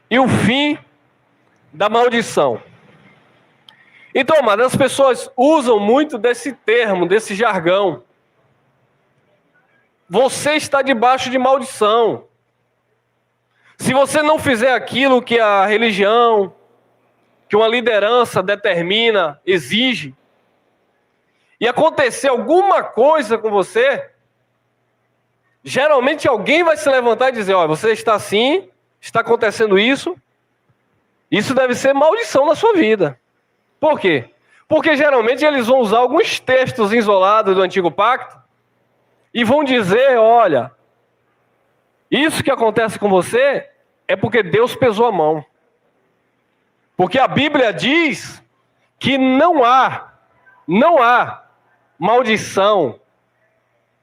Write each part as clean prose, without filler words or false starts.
e o fim da maldição. Então, mas as pessoas usam muito desse termo, desse jargão. Você está debaixo de maldição. Se você não fizer aquilo que a religião, que uma liderança determina, exige, e acontecer alguma coisa com você, geralmente alguém vai se levantar e dizer, olha, você está assim, está acontecendo isso deve ser maldição na sua vida. Por quê? Porque geralmente eles vão usar alguns textos isolados do Antigo Pacto e vão dizer, olha, isso que acontece com você é porque Deus pesou a mão. Porque a Bíblia diz que não há maldição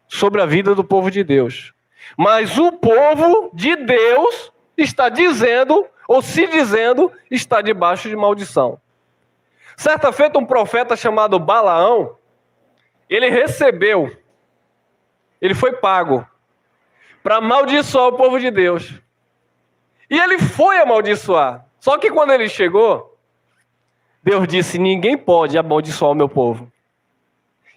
sobre a vida do povo de Deus. Mas o povo de Deus está dizendo, ou se dizendo, está debaixo de maldição. Certa feita, um profeta chamado Balaão, ele foi pago para amaldiçoar o povo de Deus. E ele foi amaldiçoar. Só que quando ele chegou, Deus disse, ninguém pode amaldiçoar o meu povo.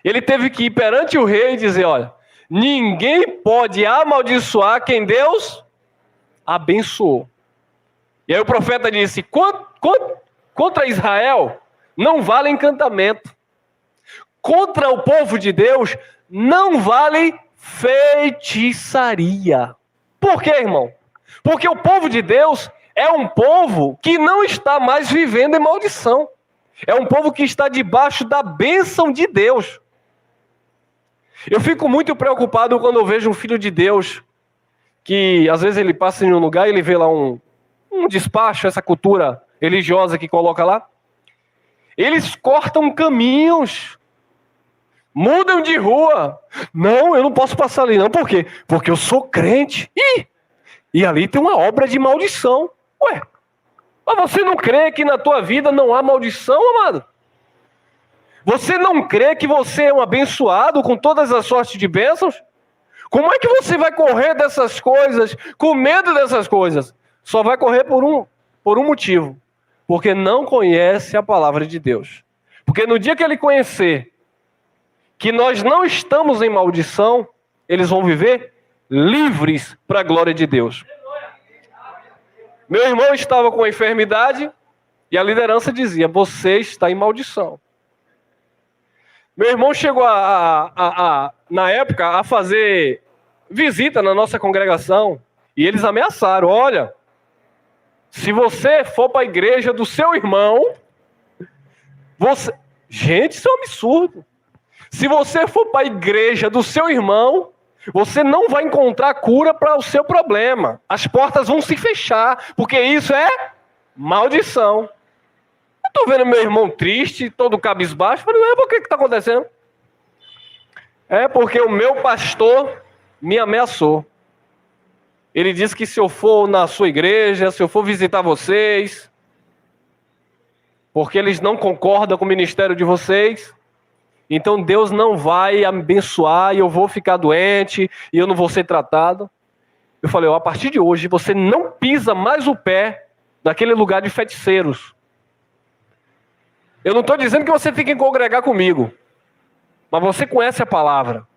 Ele teve que ir perante o rei e dizer, olha, ninguém pode amaldiçoar quem Deus abençoou. E aí o profeta disse, contra Israel não vale encantamento. Contra o povo de Deus não vale feitiçaria. Por quê, irmão? Porque o povo de Deus é um povo que não está mais vivendo em maldição. É um povo que está debaixo da bênção de Deus. Eu fico muito preocupado quando eu vejo um filho de Deus que às vezes ele passa em um lugar e ele vê lá um despacho, essa cultura religiosa que coloca lá. Eles cortam caminhos, mudam de rua. Não, eu não posso passar ali não. Por quê? Porque eu sou crente. E ali tem uma obra de maldição. Ué, mas você não crê que na tua vida não há maldição, amado? Você não crê que você é um abençoado com todas as sortes de bênçãos? Como é que você vai correr dessas coisas, com medo dessas coisas? Só vai correr por um motivo. Porque não conhece a palavra de Deus. Porque no dia que ele conhecer que nós não estamos em maldição, eles vão viver livres para a glória de Deus. Meu irmão estava com enfermidade e a liderança dizia, você está em maldição. Meu irmão chegou na época a fazer visita na nossa congregação e eles ameaçaram, olha, se você for para a igreja do seu irmão, gente, isso é um absurdo. Se você for para a igreja do seu irmão, você não vai encontrar cura para o seu problema. As portas vão se fechar, porque isso é maldição. Eu estou vendo meu irmão triste, todo cabisbaixo. Falei, por que está acontecendo? É porque o meu pastor me ameaçou. Ele disse que se eu for na sua igreja, se eu for visitar vocês, porque eles não concordam com o ministério de vocês, então Deus não vai abençoar e eu vou ficar doente e eu não vou ser tratado. Eu falei, a partir de hoje você não pisa mais o pé naquele lugar de feiticeiros. Eu não estou dizendo que você fique em congregar comigo, mas você conhece a palavra.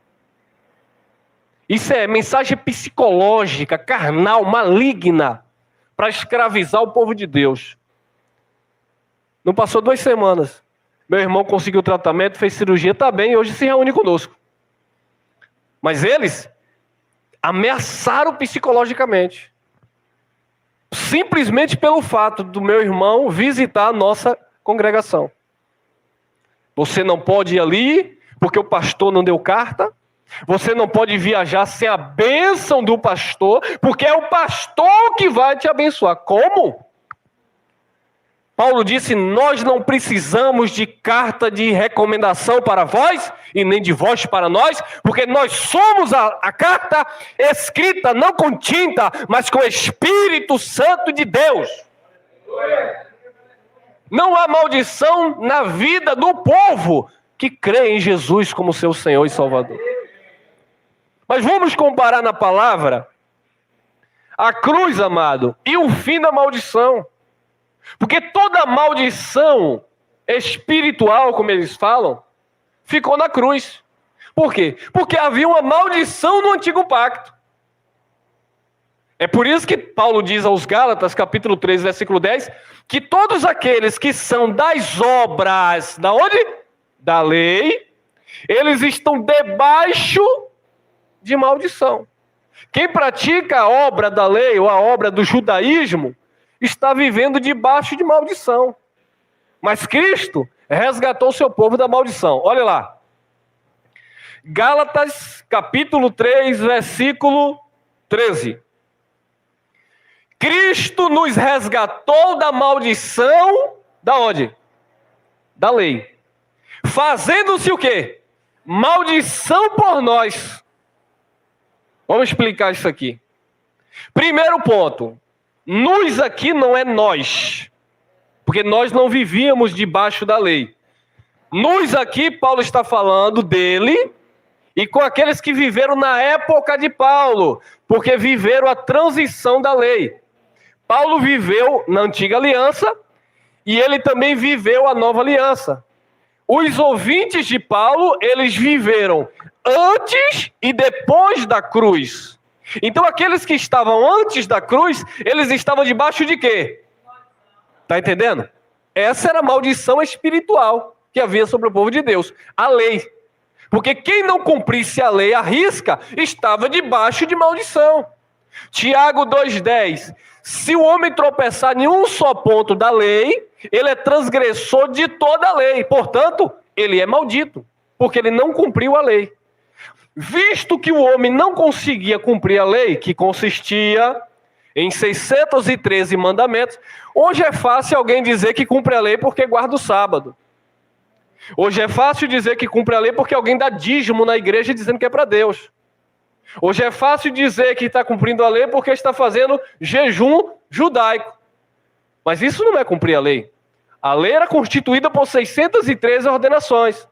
Isso é mensagem psicológica, carnal, maligna, para escravizar o povo de Deus. Não passou 2 semanas. Meu irmão conseguiu tratamento, fez cirurgia, está bem, e hoje se reúne conosco. Mas eles ameaçaram psicologicamente. Simplesmente pelo fato do meu irmão visitar a nossa congregação. Você não pode ir ali, porque o pastor não deu carta. Você não pode viajar sem a bênção do pastor, porque é o pastor que vai te abençoar. Como? Paulo disse, nós não precisamos de carta de recomendação para vós, e nem de vós para nós, porque nós somos a carta escrita, não com tinta, mas com o Espírito Santo de Deus. Não há maldição na vida do povo que crê em Jesus como seu Senhor e Salvador. Mas vamos comparar na palavra A cruz, amado, e o fim da maldição. Porque toda maldição espiritual, como eles falam, ficou na cruz. Por quê? Porque havia uma maldição no antigo pacto. É por isso que Paulo diz aos Gálatas, capítulo 3, versículo 10, que todos aqueles que são das obras, da onde? Da lei, eles estão debaixo de maldição. Quem pratica a obra da lei ou a obra do judaísmo está vivendo debaixo de maldição. Mas Cristo resgatou o seu povo da maldição. Olha lá. Gálatas, capítulo 3, versículo 13. Cristo nos resgatou da maldição, da onde? Da lei. Fazendo-se o quê? Maldição por nós. Vamos explicar isso aqui. Primeiro ponto. Nos aqui não é nós. Porque nós não vivíamos debaixo da lei. Nos aqui, Paulo está falando dele e com aqueles que viveram na época de Paulo. Porque viveram a transição da lei. Paulo viveu na antiga aliança e ele também viveu a nova aliança. Os ouvintes de Paulo, eles viveram antes e depois da cruz. Então aqueles que estavam antes da cruz, eles estavam debaixo de quê? Está entendendo? Essa era a maldição espiritual que havia sobre o povo de Deus, a lei. Porque quem não cumprisse a lei à risca, estava debaixo de maldição. Tiago 2,10. Se o homem tropeçar em um só ponto da lei, ele é transgressor de toda a lei. Portanto, ele é maldito, porque ele não cumpriu a lei. Visto que o homem não conseguia cumprir a lei, que consistia em 613 mandamentos, hoje é fácil alguém dizer que cumpre a lei porque guarda o sábado. Hoje é fácil dizer que cumpre a lei porque alguém dá dízimo na igreja dizendo que é para Deus. Hoje é fácil dizer que está cumprindo a lei porque está fazendo jejum judaico. Mas isso não é cumprir a lei. A lei era constituída por 613 ordenações.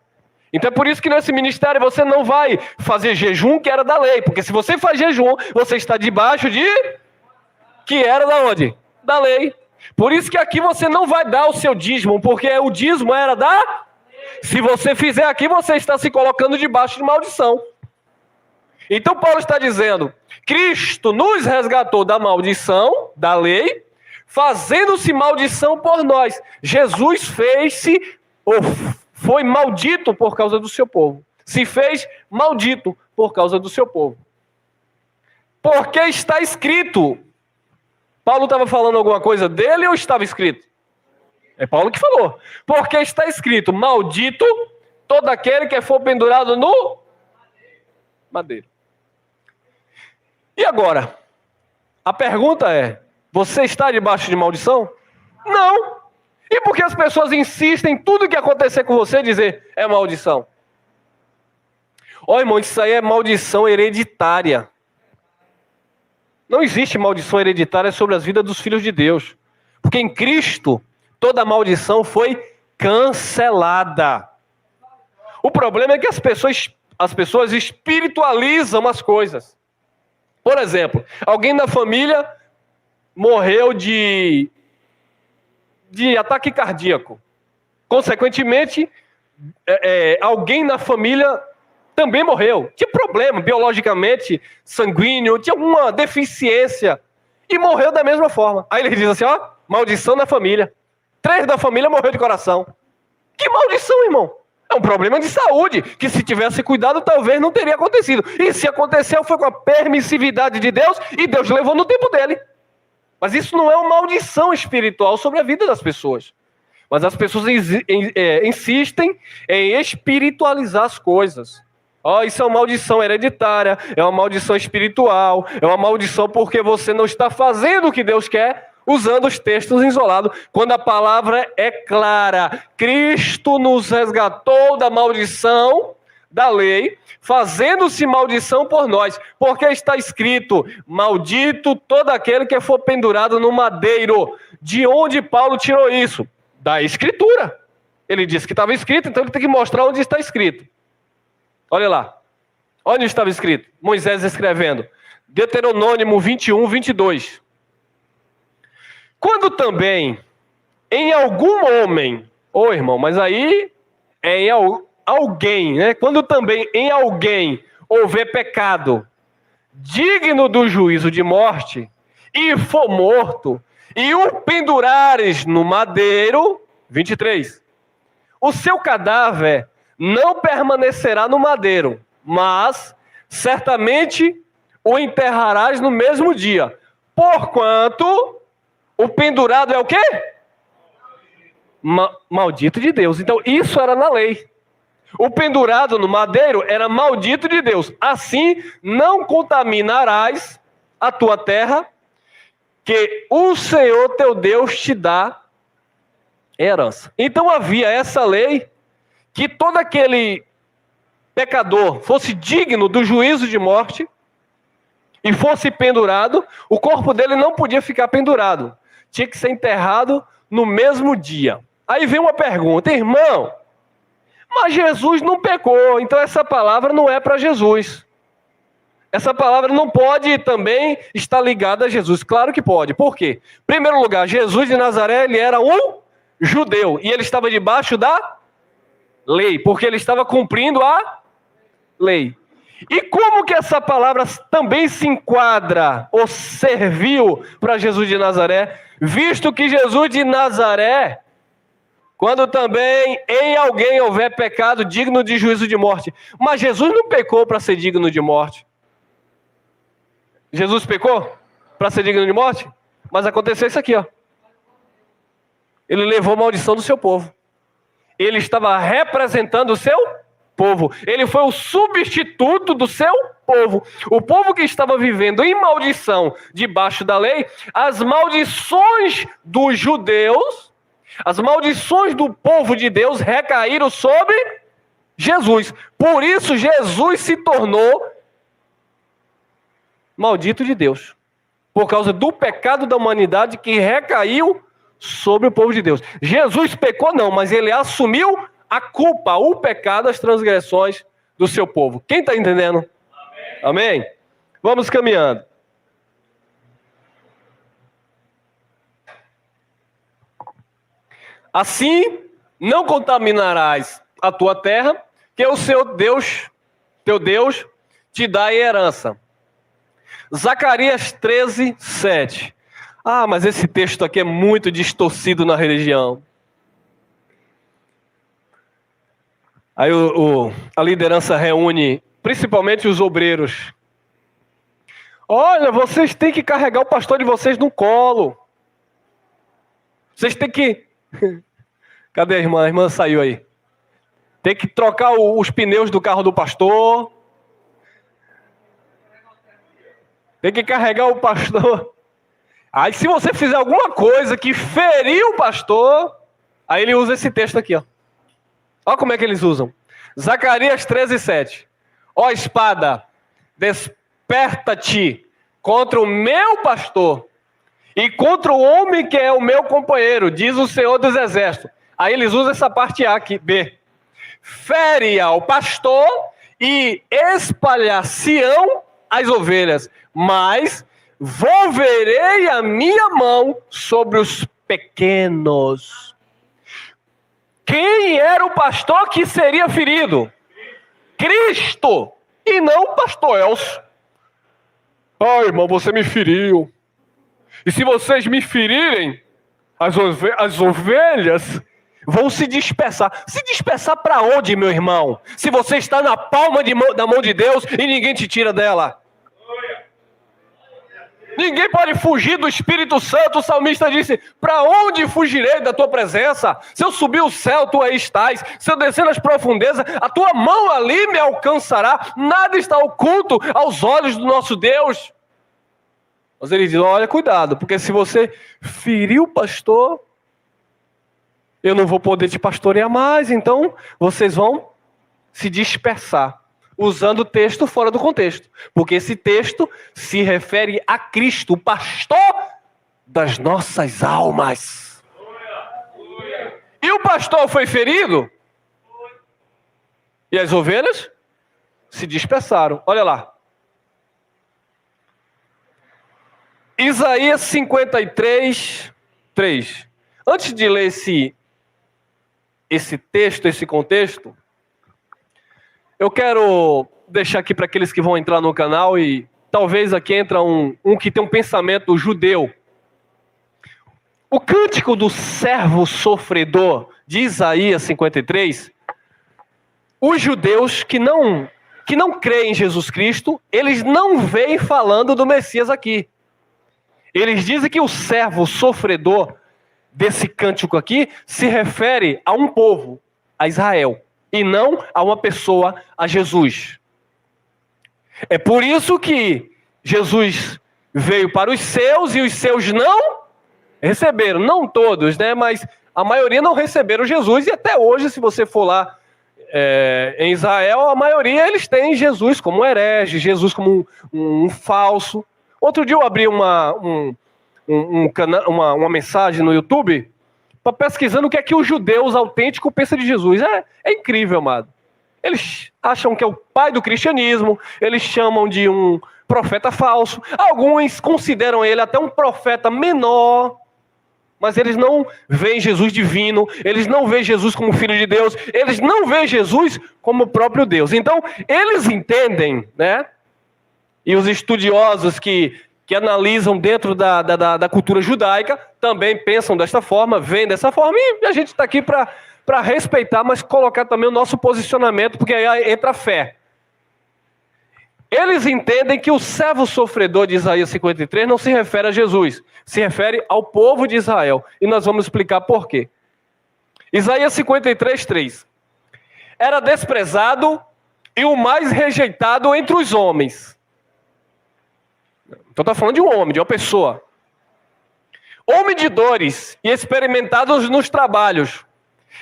Então é por isso que nesse ministério você não vai fazer jejum que era da lei. Porque se você faz jejum, você está debaixo de... que era da onde? Da lei. Por isso que aqui você não vai dar o seu dízimo, porque o dízimo era da... Se você fizer aqui, você está se colocando debaixo de maldição. Então Paulo está dizendo, Cristo nos resgatou da maldição, da lei, fazendo-se maldição por nós. Jesus fez-se, ou foi maldito por causa do seu povo. Se fez maldito por causa do seu povo. Porque está escrito. Paulo estava falando alguma coisa dele ou estava escrito? É Paulo que falou. Porque está escrito, maldito todo aquele que for pendurado no madeiro. E agora? A pergunta é, você está debaixo de maldição? Não. E por que as pessoas insistem em tudo que acontecer com você dizer é maldição? Ó, irmão, isso aí é maldição hereditária. Não existe maldição hereditária sobre as vidas dos filhos de Deus. Porque em Cristo, toda maldição foi cancelada. O problema é que as pessoas espiritualizam as coisas. Por exemplo, alguém na família morreu de ataque cardíaco. Consequentemente, alguém na família também morreu. Tinha problema biologicamente, sanguíneo, tinha alguma deficiência e morreu da mesma forma. Aí ele diz assim, ó, maldição na família. 3 da família morreu de coração. Que maldição, irmão? É um problema de saúde, que se tivesse cuidado, talvez não teria acontecido. E se aconteceu, foi com a permissividade de Deus, e Deus levou no tempo dele. Mas isso não é uma maldição espiritual sobre a vida das pessoas. Mas as pessoas insistem em espiritualizar as coisas. Isso é uma maldição hereditária, é uma maldição espiritual, é uma maldição porque você não está fazendo o que Deus quer, usando os textos isolados, quando a palavra é clara. Cristo nos resgatou da maldição da lei, fazendo-se maldição por nós, porque está escrito, maldito todo aquele que for pendurado no madeiro. De onde Paulo tirou isso? Da Escritura. Ele disse que estava escrito, então ele tem que mostrar onde está escrito. Olha lá, onde estava escrito? Moisés escrevendo, Deuteronômio 21, 22. Quando também em algum homem, irmão, mas aí é em alguém, né? Quando também em alguém houver pecado digno do juízo de morte, e for morto, e o pendurares no madeiro, 23, o seu cadáver não permanecerá no madeiro, mas certamente o enterrarás no mesmo dia, porquanto o pendurado é o quê? Maldito de Deus. Então isso era na lei. O pendurado no madeiro era maldito de Deus. Assim não contaminarás a tua terra, que o Senhor teu Deus te dá herança. Então havia essa lei, que todo aquele pecador fosse digno do juízo de morte e fosse pendurado, o corpo dele não podia ficar pendurado. Tinha que ser enterrado no mesmo dia. Aí vem uma pergunta, irmão, mas Jesus não pecou, então essa palavra não é para Jesus. Essa palavra não pode também estar ligada a Jesus. Claro que pode. Por quê? Em primeiro lugar, Jesus de Nazaré, ele era um judeu. E ele estava debaixo da lei, porque ele estava cumprindo a lei. E como que essa palavra também se enquadra ou serviu para Jesus de Nazaré? Visto que Jesus de Nazaré, quando também em alguém houver pecado digno de juízo de morte. Mas Jesus não pecou para ser digno de morte. Jesus pecou para ser digno de morte? Mas aconteceu isso aqui, ó. Ele levou a maldição do seu povo. Ele estava representando o seu povo. Ele foi o substituto do seu povo. O povo que estava vivendo em maldição debaixo da lei, as maldições dos judeus, as maldições do povo de Deus recaíram sobre Jesus. Por isso Jesus se tornou maldito de Deus. Por causa do pecado da humanidade que recaiu sobre o povo de Deus. Jesus pecou não, mas ele assumiu a culpa, o pecado, as transgressões do seu povo. Quem está entendendo? Amém? Amém? Vamos caminhando. Assim, não contaminarás a tua terra, que o Senhor Deus, teu Deus, te dá em herança. Zacarias 13, 7. Ah, mas esse texto aqui é muito distorcido na religião. Aí a liderança reúne, principalmente os obreiros. Olha, vocês têm que carregar o pastor de vocês no colo. Vocês têm que... Cadê a irmã? A irmã saiu aí. Tem que trocar os pneus do carro do pastor. Tem que carregar o pastor. Aí se você fizer alguma coisa que ferir o pastor, aí ele usa esse texto aqui, ó. Olha como é que eles usam. Zacarias 13, 7. Ó espada, desperta-te contra o meu pastor e contra o homem que é o meu companheiro, diz o Senhor dos Exércitos. Aí eles usam essa parte A aqui, B. Fere ao pastor e espalhar-se-ão as ovelhas, mas volverei a minha mão sobre os pequenos. Quem era o pastor que seria ferido? Cristo, e não o pastor Elcio. Ah, irmão, você me feriu. E se vocês me ferirem, as ovelhas vão se dispersar. Se dispersar para onde, meu irmão? Se você está na palma da mão de Deus e ninguém te tira dela. Ninguém pode fugir do Espírito Santo. O salmista disse, para onde fugirei da tua presença? Se eu subir o céu, tu aí estás. Se eu descer nas profundezas, a tua mão ali me alcançará. Nada está oculto aos olhos do nosso Deus. Mas ele diz, olha, cuidado, porque se você ferir o pastor, eu não vou poder te pastorear mais, então vocês vão se dispersar. Usando o texto fora do contexto. Porque esse texto se refere a Cristo, o pastor das nossas almas. E o pastor foi ferido? E as ovelhas se dispersaram. Olha lá. Isaías 53, 3. Antes de ler esse texto, esse contexto, eu quero deixar aqui para aqueles que vão entrar no canal, e talvez aqui entra um que tem um pensamento judeu. O cântico do servo sofredor de Isaías 53, os judeus que não creem em Jesus Cristo, eles não veem falando do Messias aqui. Eles dizem que o servo sofredor desse cântico aqui se refere a um povo, a Israel, e não a uma pessoa, a Jesus. É por isso que Jesus veio para os seus e os seus não receberam. Não todos, né? Mas a maioria não receberam Jesus, e até hoje, se você for lá em Israel, a maioria eles têm Jesus como herege, Jesus como um falso. Outro dia eu abri uma mensagem no YouTube para pesquisando o que é que os judeus autênticos pensam de Jesus. É incrível, amado. Eles acham que é o pai do cristianismo, eles chamam de um profeta falso. Alguns consideram ele até um profeta menor, mas eles não veem Jesus divino, eles não veem Jesus como filho de Deus, eles não veem Jesus como o próprio Deus. Então, eles entendem, né? E os estudiosos que analisam dentro da cultura judaica também pensam desta forma, veem dessa forma, e a gente está aqui para respeitar, mas colocar também o nosso posicionamento, porque aí entra a fé. Eles entendem que o servo sofredor de Isaías 53 não se refere a Jesus, se refere ao povo de Israel. E nós vamos explicar por quê. Isaías 53, 3. Era desprezado e o mais rejeitado entre os homens. Então está falando de um homem, de uma pessoa. Homem de dores e experimentados nos trabalhos.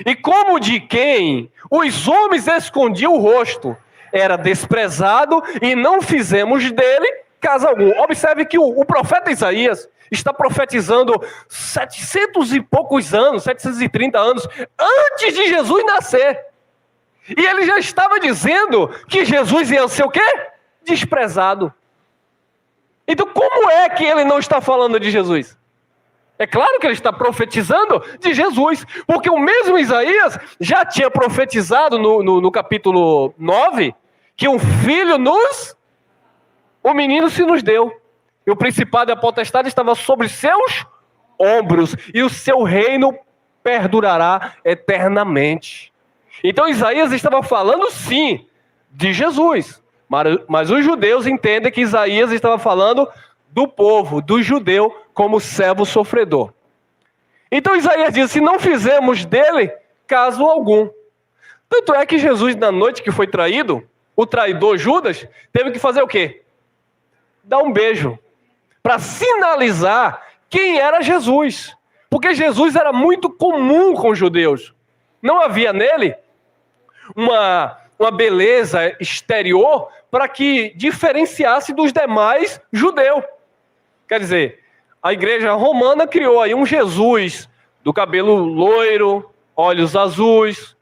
E como de quem os homens escondiam o rosto. Era desprezado e não fizemos dele caso algum. Observe que o profeta Isaías está profetizando 700 e poucos anos, 730 anos, antes de Jesus nascer. E ele já estava dizendo que Jesus ia ser o quê? Desprezado. Então como é que ele não está falando de Jesus? É claro que ele está profetizando de Jesus, porque o mesmo Isaías já tinha profetizado no capítulo 9, que um filho o menino se nos deu. E o principado e a potestade estava sobre seus ombros, e o seu reino perdurará eternamente. Então Isaías estava falando sim de Jesus, mas os judeus entendem que Isaías estava falando do povo, do judeu, como servo sofredor. Então Isaías diz, se não fizermos dele caso algum. Tanto é que Jesus, na noite que foi traído, o traidor Judas, teve que fazer o quê? Dar um beijo, para sinalizar quem era Jesus. Porque Jesus era muito comum com os judeus. Não havia nele uma beleza exterior para que diferenciasse dos demais judeus. Quer dizer, a igreja romana criou aí um Jesus do cabelo loiro, olhos azuis,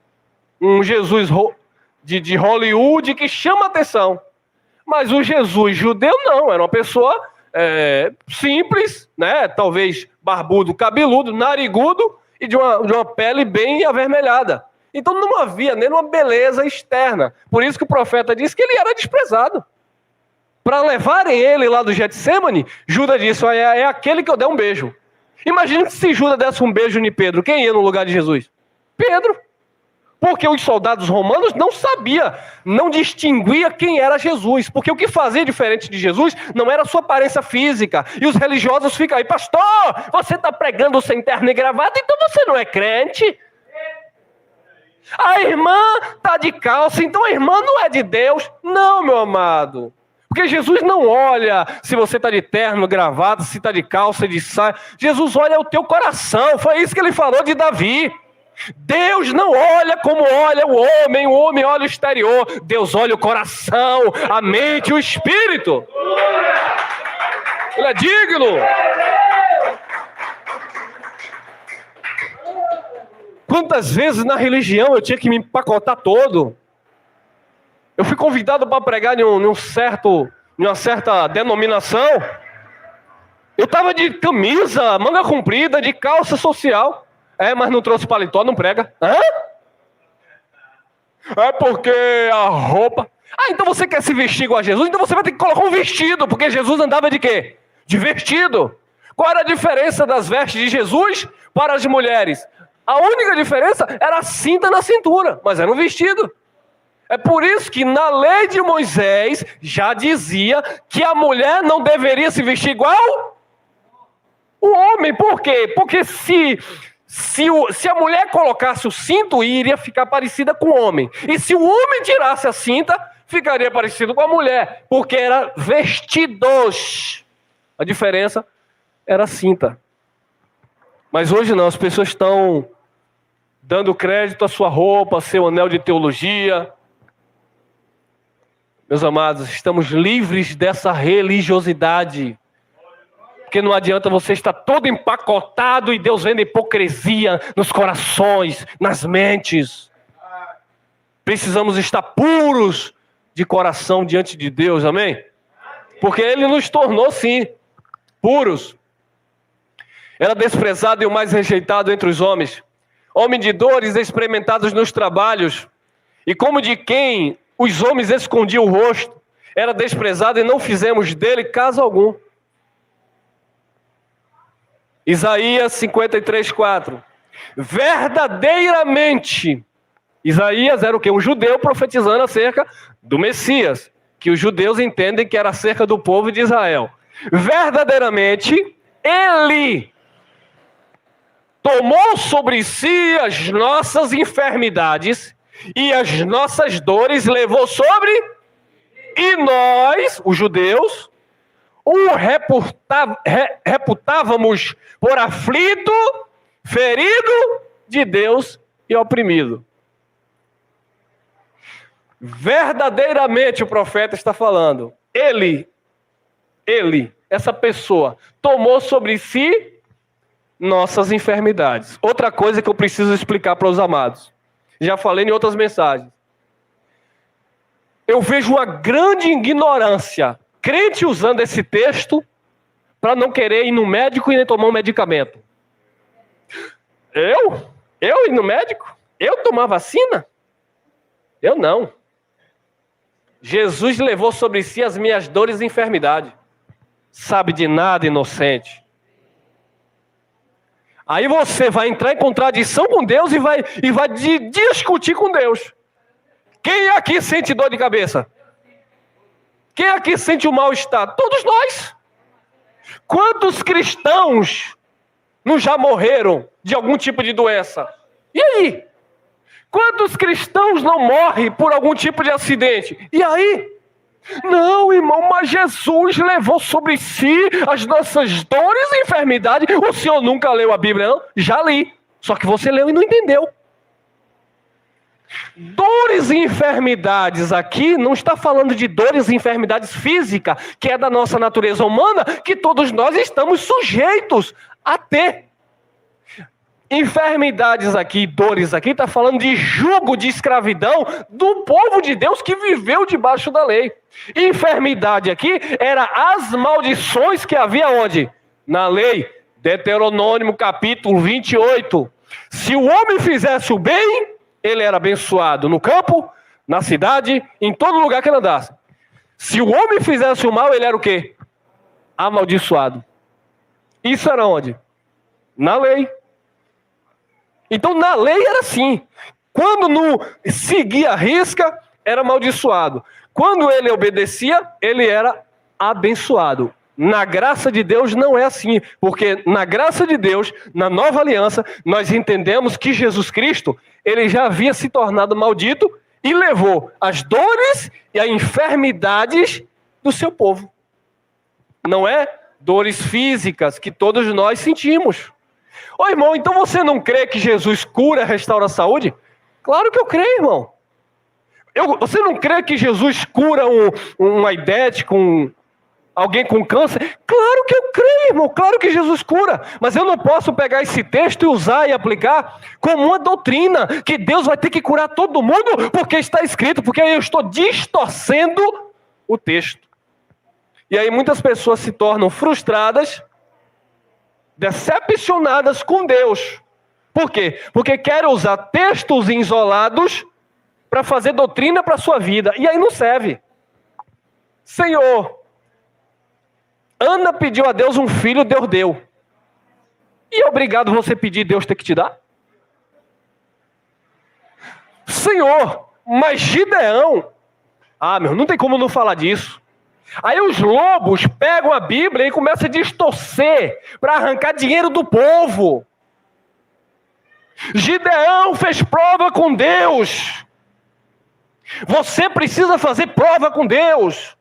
um Jesus de Hollywood que chama atenção. Mas o Jesus judeu não, era uma pessoa simples, né? Talvez barbudo, cabeludo, narigudo e de uma pele bem avermelhada. Então não havia nele uma beleza externa. Por isso que o profeta disse que ele era desprezado. Para levarem ele lá do Getsêmani, Judas disse, é aquele que eu dei um beijo. Imagina que se Judas desse um beijo em Pedro, quem ia no lugar de Jesus? Pedro. Porque os soldados romanos não distinguia quem era Jesus. Porque o que fazia diferente de Jesus não era a sua aparência física. E os religiosos ficam aí, pastor, você está pregando sem terno e gravata, então você não é crente. A irmã está de calça, então a irmã não é de Deus. Não, meu amado. Porque Jesus não olha se você está de terno, gravata, se está de calça, de saia. Jesus olha o teu coração. Foi isso que ele falou de Davi. Deus não olha como olha o homem olha o exterior. Deus olha o coração, a mente e o espírito. Ele é digno. Quantas vezes na religião eu tinha que me empacotar todo? Eu fui convidado para pregar em uma certa denominação. Eu estava de camisa, manga comprida, de calça social. Mas não trouxe paletó, não prega. Hã? É porque a roupa... então você quer se vestir igual a Jesus? Então você vai ter que colocar um vestido, porque Jesus andava de quê? De vestido. Qual era a diferença das vestes de Jesus para as mulheres? A única diferença era a cinta na cintura, mas era um vestido. É por isso que na lei de Moisés já dizia que a mulher não deveria se vestir igual o homem. Por quê? Porque se a mulher colocasse o cinto, iria ficar parecida com o homem. E se o homem tirasse a cinta, ficaria parecido com a mulher, porque era vestidos. A diferença era a cinta. Mas hoje não, as pessoas estão dando crédito à sua roupa, ao seu anel de teologia. Meus amados, estamos livres dessa religiosidade. Porque não adianta você estar todo empacotado e Deus vendo hipocrisia nos corações, nas mentes. Precisamos estar puros de coração diante de Deus, amém? Porque Ele nos tornou, sim, puros. Era desprezado e o mais rejeitado entre os homens. Homem de dores, experimentados nos trabalhos. E como de quem os homens escondiam o rosto. Era desprezado e não fizemos dele caso algum. Isaías 53:4. Verdadeiramente, Isaías era o quê? Um judeu profetizando acerca do Messias, que os judeus entendem que era acerca do povo de Israel. Verdadeiramente, ele tomou sobre si as nossas enfermidades e as nossas dores levou sobre, e nós, os judeus, o reputávamos por aflito, ferido de Deus e oprimido. Verdadeiramente o profeta está falando. Ele, essa pessoa, tomou sobre si nossas enfermidades. Outra coisa que eu preciso explicar para os amados. Já falei em outras mensagens. Eu vejo uma grande ignorância. Crente usando esse texto para não querer ir no médico e nem tomar um medicamento. Eu ir no médico? Eu tomar vacina? Eu não. Jesus levou sobre si as minhas dores e enfermidades. Sabe de nada, inocente. Aí você vai entrar em contradição com Deus e vai discutir com Deus. Quem aqui sente dor de cabeça? Quem aqui sente o mal-estar? Todos nós. Quantos cristãos não já morreram de algum tipo de doença? E aí? Quantos cristãos não morrem por algum tipo de acidente? E aí? Não, irmão, mas Jesus levou sobre si as nossas dores e enfermidades. O senhor nunca leu a Bíblia, não? Já li. Só que você leu e não entendeu. Dores e enfermidades aqui não está falando de dores e enfermidades físicas, que é da nossa natureza humana, que todos nós estamos sujeitos a ter. Enfermidades aqui, dores aqui, está falando de jugo de escravidão do povo de Deus que viveu debaixo da lei. Enfermidade aqui era as maldições que havia onde? Na lei. Deuteronômio capítulo 28. Se o homem fizesse o bem, ele era abençoado no campo, na cidade, em todo lugar que ele andasse. Se o homem fizesse o mal, ele era o quê? Amaldiçoado. Isso era onde? Na lei. Então, na lei era assim. Quando não seguia a risca, era amaldiçoado. Quando ele obedecia, ele era abençoado. Na graça de Deus não é assim. Porque na graça de Deus, na nova aliança, nós entendemos que Jesus Cristo, ele já havia se tornado maldito e levou as dores e as enfermidades do seu povo. Não é dores físicas que todos nós sentimos. Ô irmão, então você não crê que Jesus cura, restaura a saúde? Claro que eu creio, irmão. Você não crê que Jesus cura um aidético, alguém com câncer? Claro que eu creio, irmão. Claro que Jesus cura. Mas eu não posso pegar esse texto e usar e aplicar como uma doutrina, que Deus vai ter que curar todo mundo porque está escrito, porque aí eu estou distorcendo o texto. E aí muitas pessoas se tornam frustradas decepcionadas com Deus. Por quê? Porque querem usar textos isolados para fazer doutrina para a sua vida. E aí não serve. Senhor, Ana pediu a Deus um filho, Deus deu. E é obrigado você pedir, Deus ter que te dar? Senhor, mas Gideão... meu, não tem como não falar disso. Aí os lobos pegam a Bíblia e começam a distorcer para arrancar dinheiro do povo. Gideão fez prova com Deus. Você precisa fazer prova com Deus.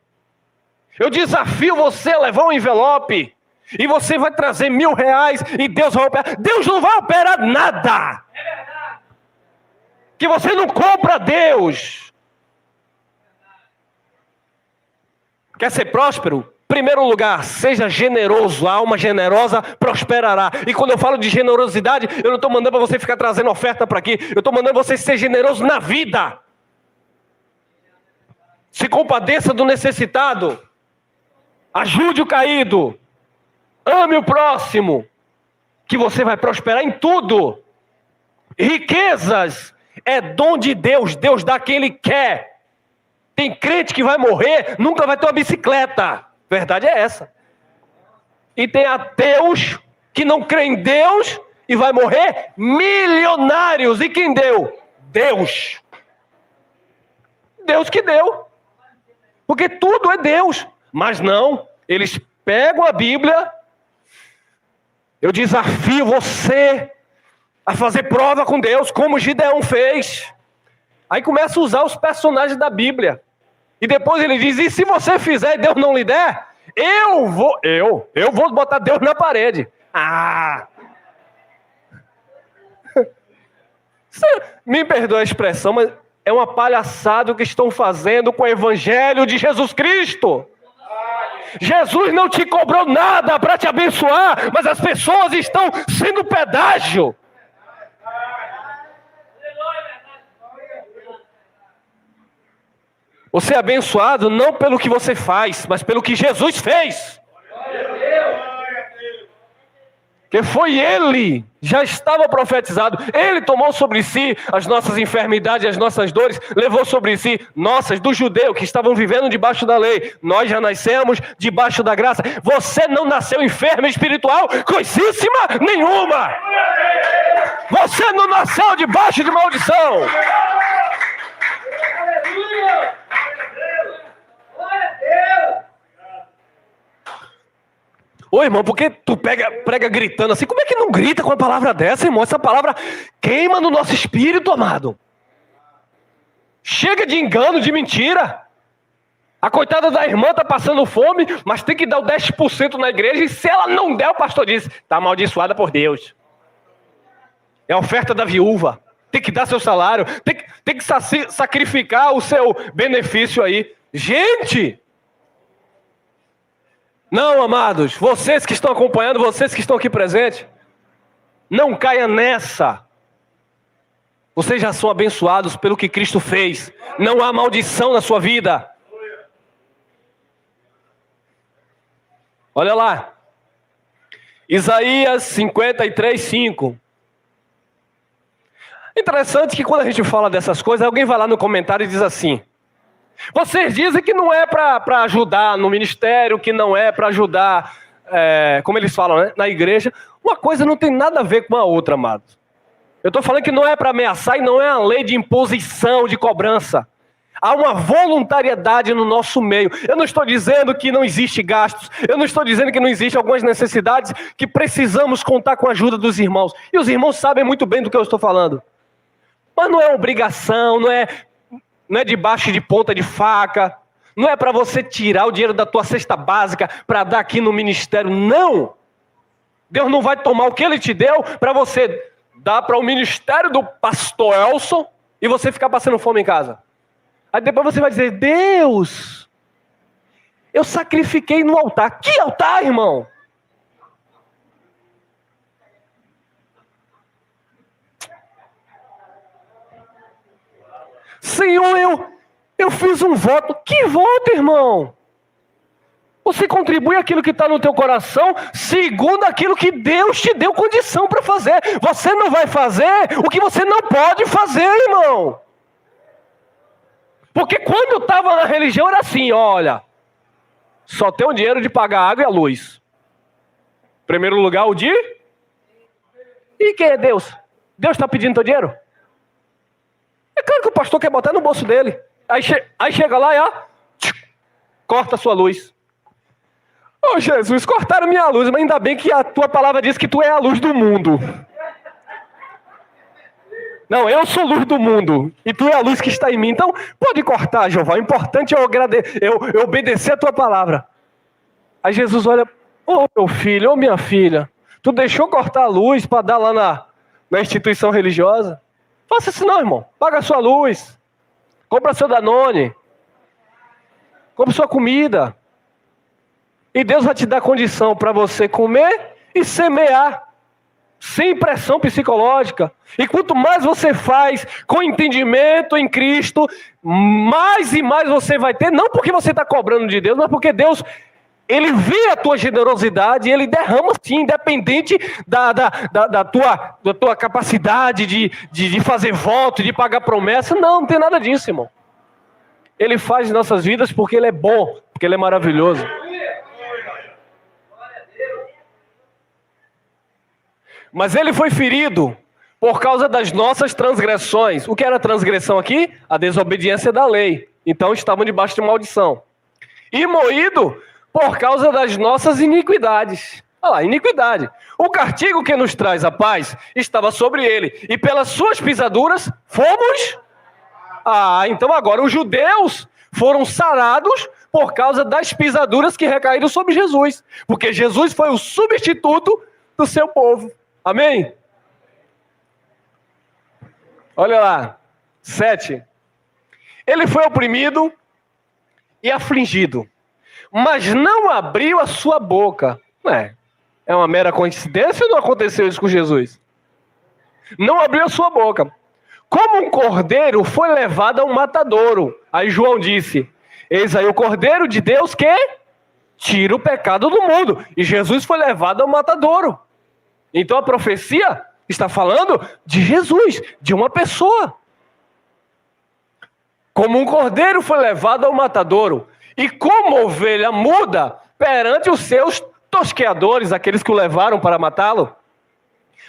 Eu desafio você a levar um envelope e você vai trazer R$1.000 e Deus vai operar. Deus não vai operar nada. É verdade. Que você não compra Deus. Quer ser próspero? Primeiro lugar, seja generoso. A alma generosa prosperará. E quando eu falo de generosidade, eu não estou mandando para você ficar trazendo oferta para aqui. Eu estou mandando você ser generoso na vida. Se compadeça do necessitado. Ajude o caído. Ame o próximo. Que você vai prosperar em tudo. Riquezas é dom de Deus. Deus dá quem Ele quer. Tem crente que vai morrer, nunca vai ter uma bicicleta. Verdade é essa. E tem ateus que não creem em Deus e vai morrer milionários. E quem deu? Deus. Deus que deu. Porque tudo é Deus. Mas não, eles pegam a Bíblia. Eu desafio você a fazer prova com Deus, como Gideão fez. Aí começa a usar os personagens da Bíblia. E depois ele diz, e se você fizer e Deus não lhe der, eu vou botar Deus na parede. Me perdoa a expressão, mas é uma palhaçada o que estão fazendo com o Evangelho de Jesus Cristo. Jesus não te cobrou nada para te abençoar, mas as pessoas estão sendo pedágio. Você é abençoado não pelo que você faz, mas pelo que Jesus fez. Que foi Ele, já estava profetizado. Ele tomou sobre si as nossas enfermidades, as nossas dores, levou sobre si nossas, do judeu que estavam vivendo debaixo da lei. Nós já nascemos debaixo da graça. Você não nasceu enfermo espiritual, coisíssima nenhuma. Você não nasceu debaixo de maldição. Ô irmão, por que tu prega gritando assim? Como é que não grita com uma palavra dessa, irmão? Essa palavra queima no nosso espírito, amado. Chega de engano, de mentira. A coitada da irmã está passando fome, mas tem que dar o 10% na igreja. E se ela não der, o pastor diz, está amaldiçoada por Deus. É a oferta da viúva. Tem que dar seu salário. Tem que sacrificar o seu benefício aí. Gente! Não, amados, vocês que estão acompanhando, vocês que estão aqui presentes, não caia nessa. Vocês já são abençoados pelo que Cristo fez. Não há maldição na sua vida. Olha lá. Isaías 53:5. Interessante que quando a gente fala dessas coisas, alguém vai lá no comentário e diz assim: vocês dizem que não é para ajudar no ministério, que não é para ajudar, como eles falam, né, na igreja. Uma coisa não tem nada a ver com a outra, amado. Eu estou falando que não é para ameaçar e não é uma lei de imposição, de cobrança. Há uma voluntariedade no nosso meio. Eu não estou dizendo que não existe gastos. Eu não estou dizendo que não existe algumas necessidades que precisamos contar com a ajuda dos irmãos. E os irmãos sabem muito bem do que eu estou falando. Mas não é obrigação, não é debaixo de ponta de faca, não é para você tirar o dinheiro da tua cesta básica para dar aqui no ministério, não. Deus não vai tomar o que Ele te deu para você dar para o ministério do pastor Elson e você ficar passando fome em casa. Aí depois você vai dizer, Deus, eu sacrifiquei no altar. Que altar, irmão? Senhor, eu fiz um voto. Que voto, irmão? Você contribui aquilo que está no teu coração segundo aquilo que Deus te deu condição para fazer. Você não vai fazer o que você não pode fazer, irmão. Porque quando eu estava na religião era assim, olha, só tem o dinheiro de pagar a água e a luz. Em primeiro lugar, o de... E quem é Deus? Deus está pedindo teu dinheiro? É claro que o pastor quer botar no bolso dele. Aí chega lá e ó, corta a sua luz. Ô Jesus, cortaram minha luz, mas ainda bem que a tua palavra diz que tu é a luz do mundo. Não, eu sou luz do mundo e tu é a luz que está em mim. Então, pode cortar, Jeová. O importante é eu obedecer a tua palavra. Aí Jesus olha, ô meu filho, ô minha filha, tu deixou cortar a luz para dar lá na instituição religiosa? Faça isso não, irmão. Paga a sua luz. Compra seu Danone. Compra sua comida. E Deus vai te dar condição para você comer e semear. Sem pressão psicológica. E quanto mais você faz com entendimento em Cristo, mais e mais você vai ter, não porque você está cobrando de Deus, mas porque Deus, Ele vê a tua generosidade e Ele derrama sim, independente da tua capacidade de fazer voto, de pagar promessa. Não tem nada disso, irmão. Ele faz em nossas vidas porque Ele é bom, porque Ele é maravilhoso. Mas ele foi ferido por causa das nossas transgressões. O que era transgressão aqui? A desobediência da lei. Então estavam debaixo de maldição. E moído por causa das nossas iniquidades. Olha lá, iniquidade. O castigo que nos traz a paz estava sobre ele. E pelas suas pisaduras fomos... então agora os judeus foram sarados por causa das pisaduras que recaíram sobre Jesus. Porque Jesus foi o substituto do seu povo. Amém? Olha lá, 7. Ele foi oprimido e afligido, mas não abriu a sua boca. É uma mera coincidência ou não aconteceu isso com Jesus? Não abriu a sua boca. Como um cordeiro foi levado a um matadouro. Aí João disse, eis aí o cordeiro de Deus que tira o pecado do mundo. E Jesus foi levado ao matadouro. Então a profecia está falando de Jesus, de uma pessoa. Como um cordeiro foi levado ao matadouro, e como ovelha muda perante os seus tosqueadores, aqueles que o levaram para matá-lo,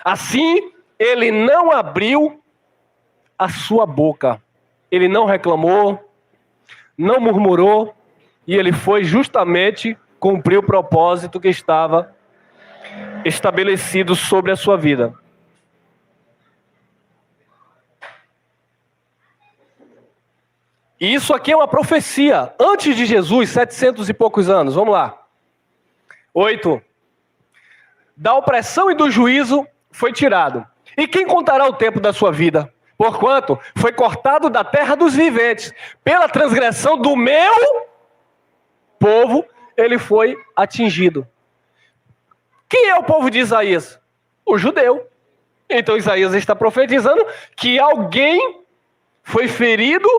assim ele não abriu a sua boca. Ele não reclamou, não murmurou, e ele foi justamente cumprir o propósito que estava estabelecido sobre a sua vida. E isso aqui é uma profecia. Antes de Jesus, 700 e poucos anos. Vamos lá. 8. Da opressão e do juízo foi tirado. E quem contará o tempo da sua vida? Porquanto foi cortado da terra dos viventes. Pela transgressão do meu povo, ele foi atingido. Quem é o povo de Isaías? O judeu. Então Isaías está profetizando que alguém foi ferido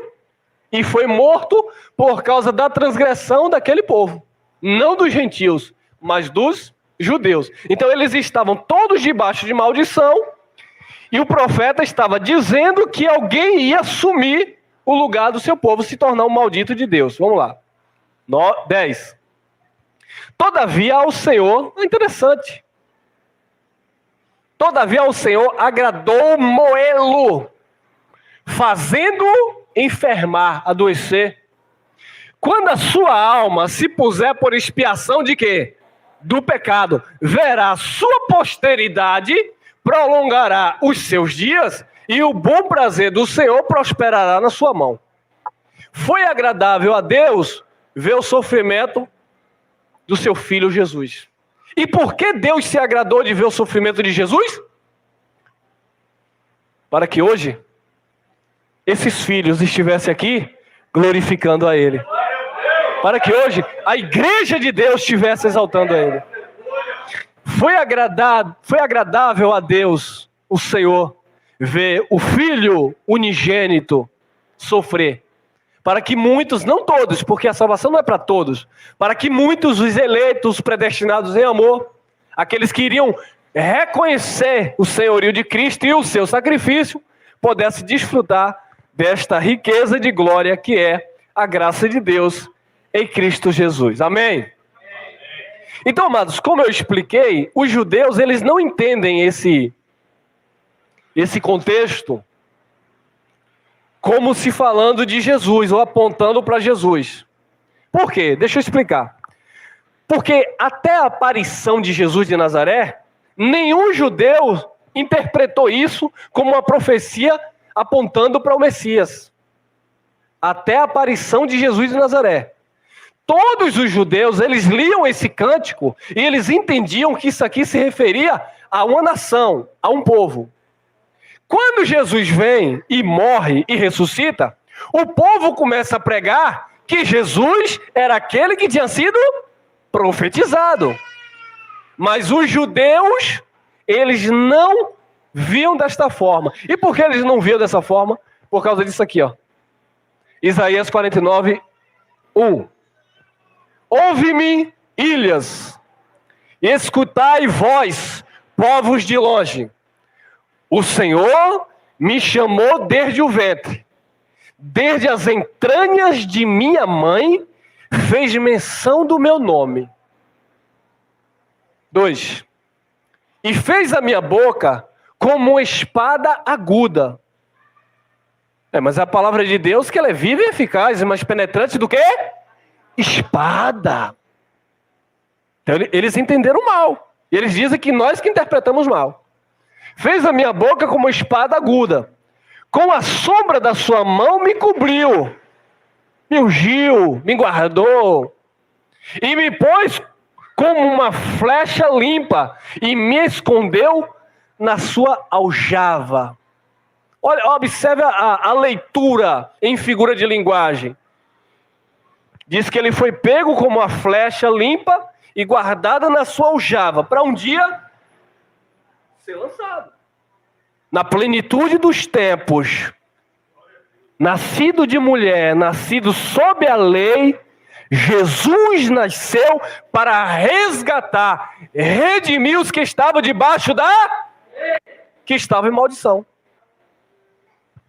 e foi morto por causa da transgressão daquele povo. Não dos gentios, mas dos judeus. Então eles estavam todos debaixo de maldição e o profeta estava dizendo que alguém ia assumir o lugar do seu povo, se tornar um maldito de Deus. Vamos lá. 10. Todavia ao Senhor, interessante. Todavia ao Senhor agradou moê-lo, fazendo-o enfermar, adoecer. Quando a sua alma se puser por expiação de quê? Do pecado, verá a sua posteridade, prolongará os seus dias, e o bom prazer do Senhor prosperará na sua mão. Foi agradável a Deus ver o sofrimento do seu filho Jesus. E por que Deus se agradou de ver o sofrimento de Jesus? Para que hoje esses filhos estivessem aqui glorificando a Ele. Para que hoje a igreja de Deus estivesse exaltando a Ele. Foi agradável a Deus, o Senhor, ver o Filho unigênito sofrer. para que muitos, não todos, porque a salvação não é para todos, para que muitos, os eleitos, predestinados em amor, aqueles que iriam reconhecer o senhorio de Cristo e o seu sacrifício, pudessem desfrutar desta riqueza de glória que é a graça de Deus em Cristo Jesus. Amém? Então, amados, como eu expliquei, os judeus, eles não entendem esse contexto como se falando de Jesus ou apontando para Jesus. Por quê? Deixa eu explicar. Porque até a aparição de Jesus de Nazaré, nenhum judeu interpretou isso como uma profecia apontando para o Messias. Até a aparição de Jesus de Nazaré. Todos os judeus, eles liam esse cântico e eles entendiam que isso aqui se referia a uma nação, a um povo. Quando Jesus vem e morre e ressuscita, o povo começa a pregar que Jesus era aquele que tinha sido profetizado. Mas os judeus, eles não viam desta forma. E por que eles não viam dessa forma? Por causa disso aqui, ó. Isaías 49, 1. Ouve-me, ilhas, e escutai vós, povos de longe. O Senhor me chamou desde o ventre, desde as entranhas de minha mãe, fez menção do meu nome. 2. E fez a minha boca como uma espada aguda. Mas a palavra de Deus que ela é viva e eficaz, mais penetrante do que espada. Então eles entenderam mal. E eles dizem que nós que interpretamos mal. Fez a minha boca como uma espada aguda. Com a sombra da sua mão me cobriu. Me ungiu, me guardou. E me pôs como uma flecha limpa. E me escondeu na sua aljava. Olha, observe a leitura em figura de linguagem. Diz que ele foi pego como uma flecha limpa e guardada na sua aljava, para um dia ser lançado. Na plenitude dos tempos, nascido de mulher, nascido sob a lei, Jesus nasceu para resgatar, redimir os que estavam debaixo que estavam em maldição.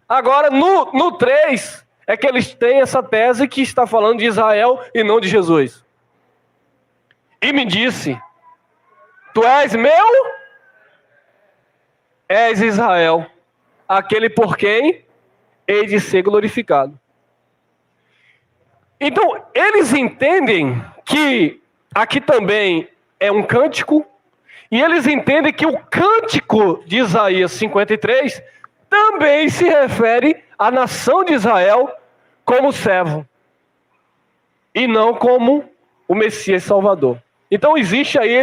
Agora, no 3, é que eles têm essa tese que está falando de Israel e não de Jesus. E me disse, tu és meu? És Israel, aquele por quem hei de ser glorificado. Então, eles entendem que aqui também é um cântico, e eles entendem que o cântico de Isaías 53 também se refere à nação de Israel como servo, e não como o Messias Salvador. Então existe aí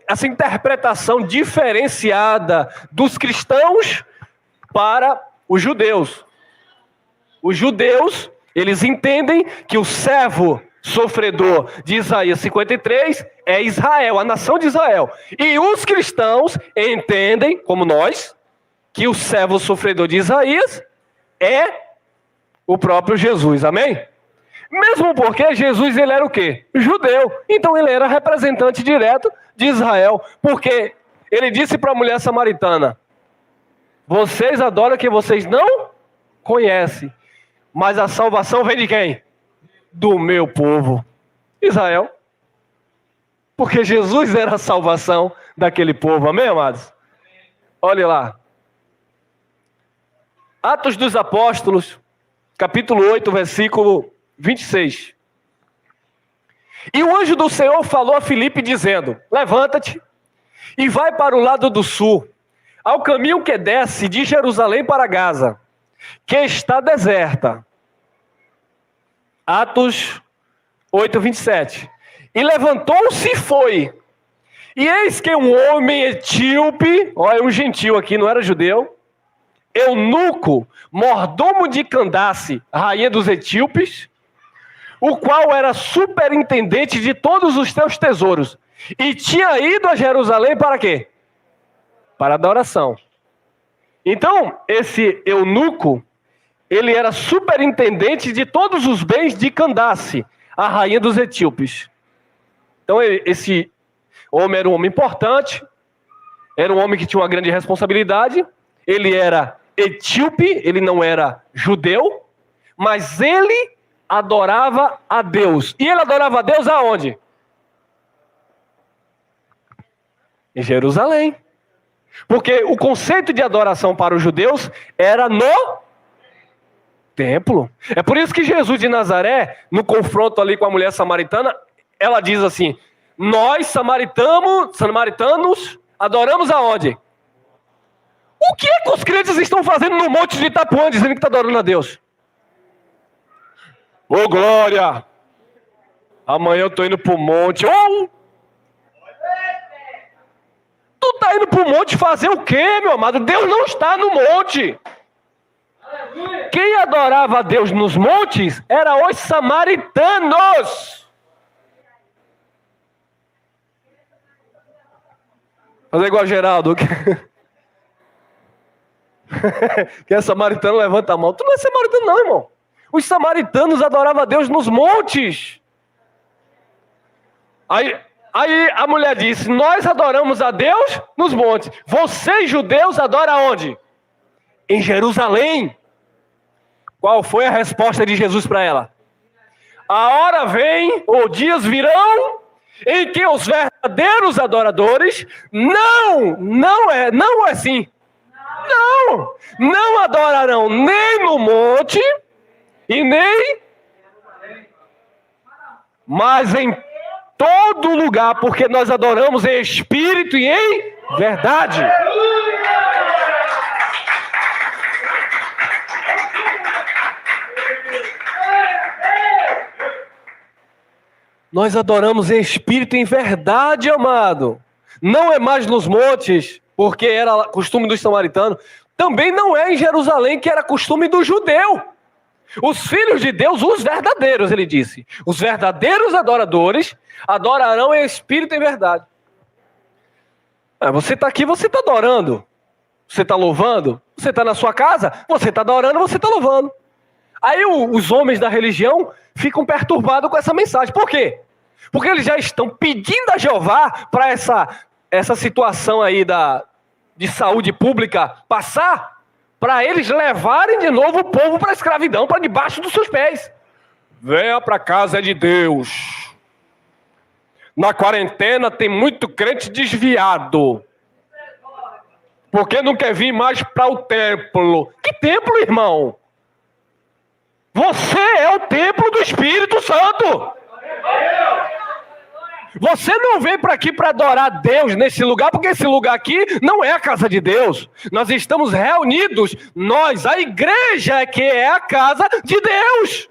essa interpretação diferenciada dos cristãos para os judeus. Os judeus, eles entendem que o servo sofredor de Isaías 53 é Israel, a nação de Israel. E os cristãos entendem, como nós, que o servo sofredor de Isaías é o próprio Jesus, amém? Mesmo porque Jesus, ele era o quê? Judeu. Então ele era representante direto de Israel. Porque ele disse para a mulher samaritana, vocês adoram que vocês não conhecem, mas a salvação vem de quem? Do meu povo, Israel. Porque Jesus era a salvação daquele povo, amém, amados? Olhe lá. Atos dos Apóstolos, capítulo 8, versículo 26. E o anjo do Senhor falou a Filipe dizendo, levanta-te e vai para o lado do sul, ao caminho que desce de Jerusalém para Gaza, que está deserta. Atos 8, 27. E levantou-se e foi. E eis que um homem etíope, olha, um gentil aqui, não era judeu, eunuco, mordomo de Candace, rainha dos etíopes, o qual era superintendente de todos os teus tesouros, e tinha ido a Jerusalém para quê? Para adoração. Então, esse eunuco, ele era superintendente de todos os bens de Candace, a rainha dos etíopes. Então esse homem era um homem importante, era um homem que tinha uma grande responsabilidade, ele era etíope, ele não era judeu, mas ele adorava a Deus. E ele adorava a Deus aonde? Em Jerusalém. Porque o conceito de adoração para os judeus era no templo. É por isso que Jesus de Nazaré, no confronto ali com a mulher samaritana, ela diz assim: nós samaritanos adoramos aonde? O que é que os crentes estão fazendo no monte de Itapuã, dizendo que está adorando a Deus? Ô glória! Amanhã eu estou indo para o monte. Tu está indo para o monte fazer o quê, meu amado? Deus não está no monte. Quem adorava a Deus nos montes eram os samaritanos. Fazer igual a Geraldo. Quem é samaritano, levanta a mão. Tu não é samaritano não, irmão. Os samaritanos adoravam a Deus nos montes. Aí a mulher disse: nós adoramos a Deus nos montes. Vocês, judeus, adoram onde? Em Jerusalém. Qual foi a resposta de Jesus para ela? A hora vem, ou dias virão, em que os verdadeiros adoradores não é assim. Não adorarão nem no monte e nem, mas em todo lugar, porque nós adoramos em espírito e em verdade. Nós adoramos em espírito e em verdade, amado. Não é mais nos montes, porque era costume dos samaritanos. Também não é em Jerusalém, que era costume do judeu. Os filhos de Deus, os verdadeiros, ele disse. Os verdadeiros adoradores adorarão em espírito e em verdade. Você está aqui, você está adorando. Você está louvando. Você está na sua casa, você está adorando, você está louvando. Aí os homens da religião ficam perturbados com essa mensagem. Por quê? Porque eles já estão pedindo a Jeová para essa situação aí de saúde pública passar, para eles levarem de novo o povo para a escravidão, para debaixo dos seus pés. Venha para a casa de Deus. Na quarentena tem muito crente desviado, porque não quer vir mais para o templo. Que templo, irmão? Você é o templo do Espírito Santo. Você não veio para aqui para adorar Deus nesse lugar, porque esse lugar aqui não é a casa de Deus. Nós estamos reunidos, a igreja é que é a casa de Deus.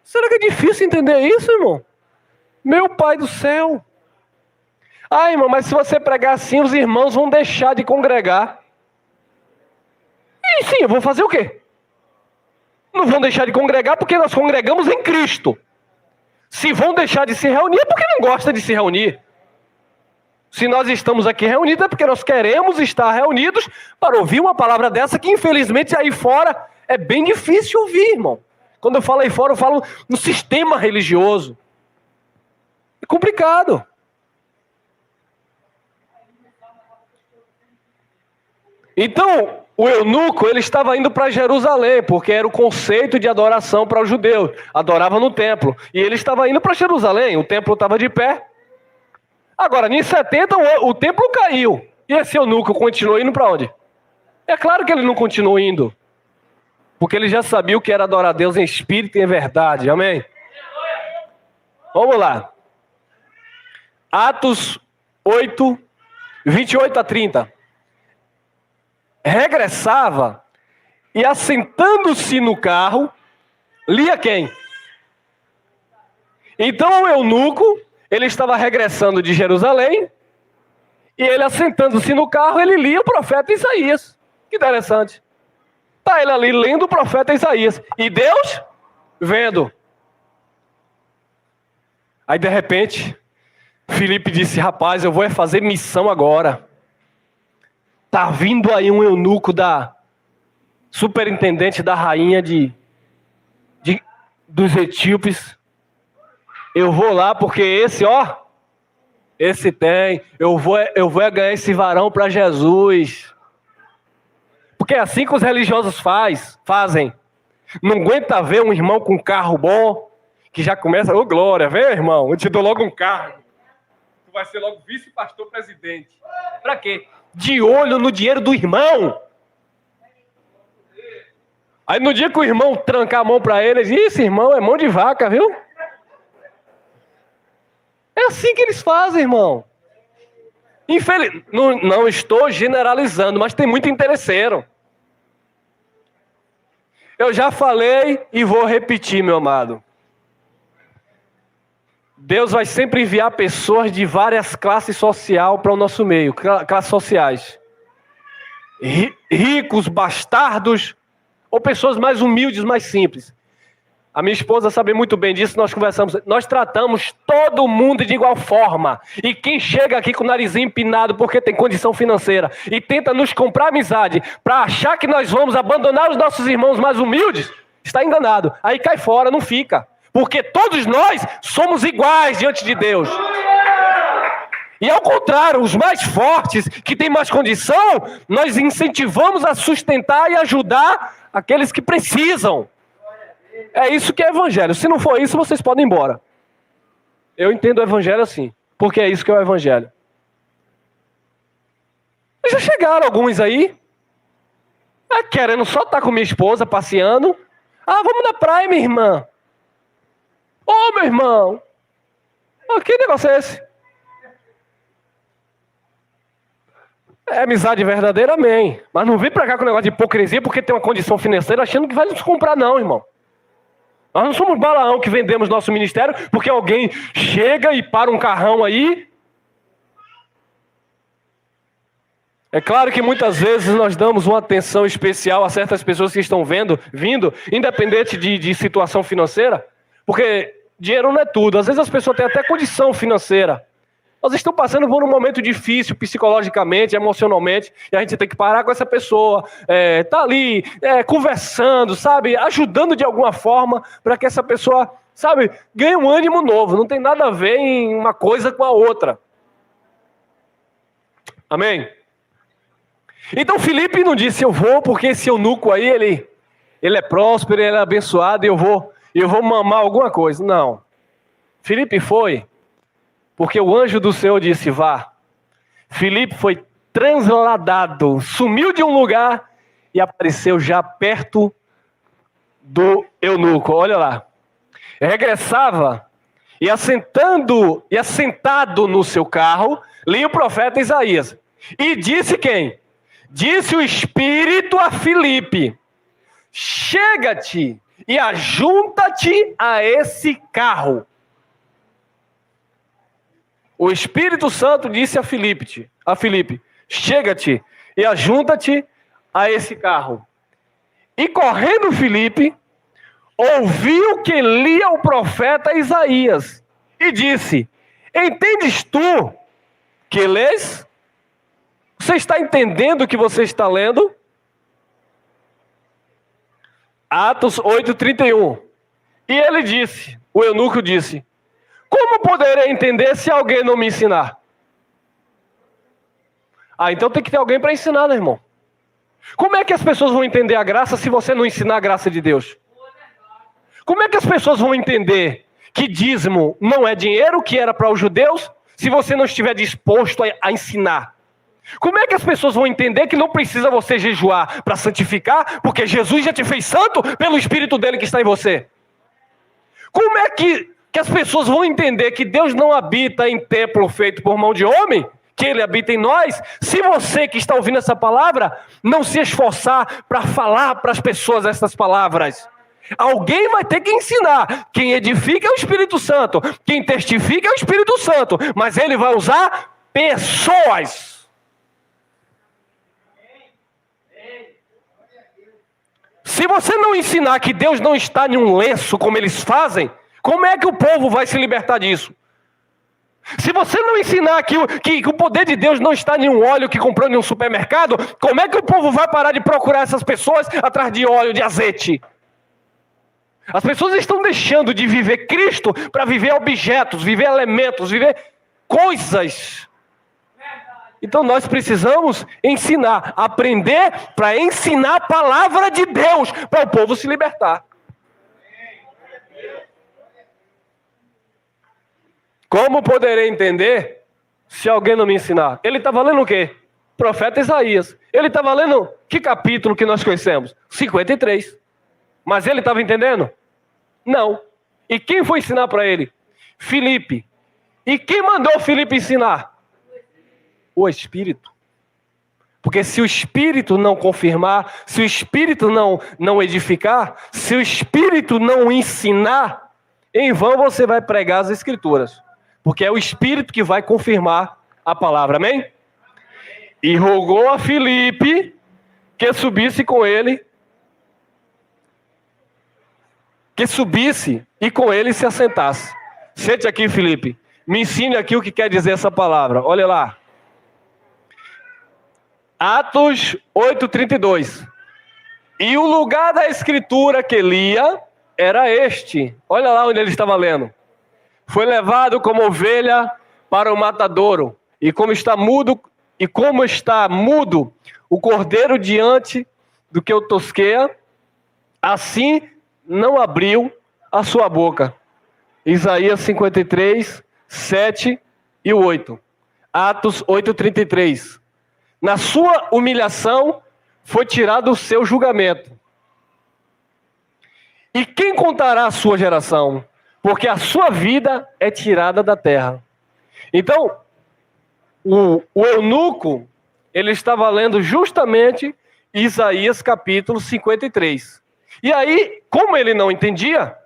Será que é difícil entender isso, irmão? Meu Pai do céu. Irmão, mas se você pregar assim, os irmãos vão deixar de congregar. E sim, eu vou fazer o quê? Não vão deixar de congregar porque nós congregamos em Cristo. Se vão deixar de se reunir, é porque não gostam de se reunir. Se nós estamos aqui reunidos, é porque nós queremos estar reunidos para ouvir uma palavra dessa que, infelizmente, aí fora é bem difícil ouvir, irmão. Quando eu falo aí fora, eu falo no sistema religioso. É complicado. Então, o eunuco, ele estava indo para Jerusalém, porque era o conceito de adoração para os judeus. Adorava no templo. E ele estava indo para Jerusalém, o templo estava de pé. Agora, em 70, o templo caiu. E esse eunuco continuou indo para onde? É claro que ele não continuou indo, porque ele já sabia o que era adorar a Deus em espírito e em verdade. Amém? Vamos lá. Atos 8, 28 a 30. Regressava e, assentando-se no carro, lia quem? Então o eunuco, ele estava regressando de Jerusalém, e ele, assentando-se no carro, ele lia o profeta Isaías. Que interessante. Está ele ali lendo o profeta Isaías, e Deus vendo. Aí de repente, Filipe disse: rapaz, eu vou fazer missão agora. Tá vindo aí um eunuco superintendente da rainha dos etíopes. Eu vou lá porque esse tem. Eu vou ganhar esse varão para Jesus. Porque é assim que os religiosos fazem. Não aguenta ver um irmão com um carro bom, que já começa, ô glória, vem irmão, eu te dou logo um carro. Tu vai ser logo vice-pastor-presidente. Para quê? De olho no dinheiro do irmão. Aí no dia que o irmão trancar a mão para ele, ele diz, esse irmão é mão de vaca, viu? É assim que eles fazem, irmão. Não estou generalizando, mas tem muito interesseiro. Eu já falei e vou repetir, meu amado. Deus vai sempre enviar pessoas de várias classes sociais para o nosso meio, classes sociais. Ricos, bastardos, ou pessoas mais humildes, mais simples. A minha esposa sabe muito bem disso, nós conversamos. Nós tratamos todo mundo de igual forma. E quem chega aqui com o narizinho empinado porque tem condição financeira e tenta nos comprar amizade para achar que nós vamos abandonar os nossos irmãos mais humildes, está enganado. Aí cai fora, não fica. Porque todos nós somos iguais diante de Deus. E ao contrário, os mais fortes, que têm mais condição, nós incentivamos a sustentar e ajudar aqueles que precisam. É isso que é evangelho. Se não for isso, vocês podem ir embora. Eu entendo o evangelho assim, porque é isso que é o evangelho. Já chegaram alguns aí, querendo só estar com minha esposa, passeando. Vamos na praia, minha irmã. Ô, meu irmão. Que negócio é esse? É amizade verdadeira, amém. Mas não vem pra cá com negócio de hipocrisia porque tem uma condição financeira achando que vai nos comprar não, irmão. Nós não somos Balaão que vendemos nosso ministério porque alguém chega e para um carrão aí. É claro que muitas vezes nós damos uma atenção especial a certas pessoas que estão vindo, independente de situação financeira, porque dinheiro não é tudo. Às vezes as pessoas têm até condição financeira. Nós estamos passando por um momento difícil psicologicamente, emocionalmente, e a gente tem que parar com essa pessoa, tá ali conversando, sabe, ajudando de alguma forma para que essa pessoa, sabe, ganhe um ânimo novo. Não tem nada a ver em uma coisa com a outra. Amém? Então Filipe não disse, eu vou porque esse eunuco aí, ele é próspero, ele é abençoado, e eu vou mamar alguma coisa. Não. Filipe foi porque o anjo do Senhor disse, vá. Filipe foi transladado, sumiu de um lugar e apareceu já perto do eunuco. Olha lá. Regressava e assentado no seu carro, lia o profeta Isaías. E disse quem? Disse o Espírito a Filipe, chega-te e ajunta-te a esse carro. O Espírito Santo disse a Filipe, chega-te e ajunta-te a esse carro. E correndo Filipe, ouviu que lia o profeta Isaías e disse, entendes tu que lês? Você está entendendo o que você está lendo? Atos 8:31. E ele disse, o eunuco disse, como poderei entender se alguém não me ensinar? Então tem que ter alguém para ensinar, né, irmão? Como é que as pessoas vão entender a graça se você não ensinar a graça de Deus? Como é que as pessoas vão entender que dízimo não é dinheiro, que era para os judeus, se você não estiver disposto a ensinar? Como é que as pessoas vão entender que não precisa você jejuar para santificar, porque Jesus já te fez santo pelo Espírito dele que está em você? Como é que as pessoas vão entender que Deus não habita em templo feito por mão de homem, que Ele habita em nós, se você que está ouvindo essa palavra não se esforçar para falar para as pessoas essas palavras? Alguém vai ter que ensinar. Quem edifica é o Espírito Santo, quem testifica é o Espírito Santo, mas Ele vai usar pessoas. Se você não ensinar que Deus não está em um lenço como eles fazem, como é que o povo vai se libertar disso? Se você não ensinar que o poder de Deus não está em um óleo que comprou em um supermercado, como é que o povo vai parar de procurar essas pessoas atrás de óleo, de azeite? As pessoas estão deixando de viver Cristo para viver objetos, viver elementos, viver coisas. Então nós precisamos ensinar, aprender para ensinar a palavra de Deus para o povo se libertar. Como poderei entender se alguém não me ensinar? Ele estava lendo o quê? Profeta Isaías. Ele estava lendo que capítulo que nós conhecemos? 53. Mas ele estava entendendo? Não. E quem foi ensinar para ele? Filipe. E quem mandou Filipe ensinar? O Espírito. Porque se o Espírito não confirmar, se o Espírito não edificar, se o Espírito não ensinar, em vão você vai pregar as Escrituras. Porque é o Espírito que vai confirmar a palavra, amém? E rogou a Filipe que subisse com ele, que subisse e com ele se assentasse. Sente aqui, Filipe, me ensine aqui o que quer dizer essa palavra, olha lá. Atos 8:32. E o lugar da Escritura que lia era este, olha lá onde ele estava lendo. Foi levado como ovelha para o matadouro, e como está mudo o cordeiro diante do que o tosqueia, assim não abriu a sua boca. Isaías 53, 7 e 8. Atos 8:33. Na sua humilhação foi tirado o seu julgamento. E quem contará a sua geração? Porque a sua vida é tirada da terra. Então, o eunuco, ele estava lendo justamente Isaías capítulo 53. E aí, como ele não entendia,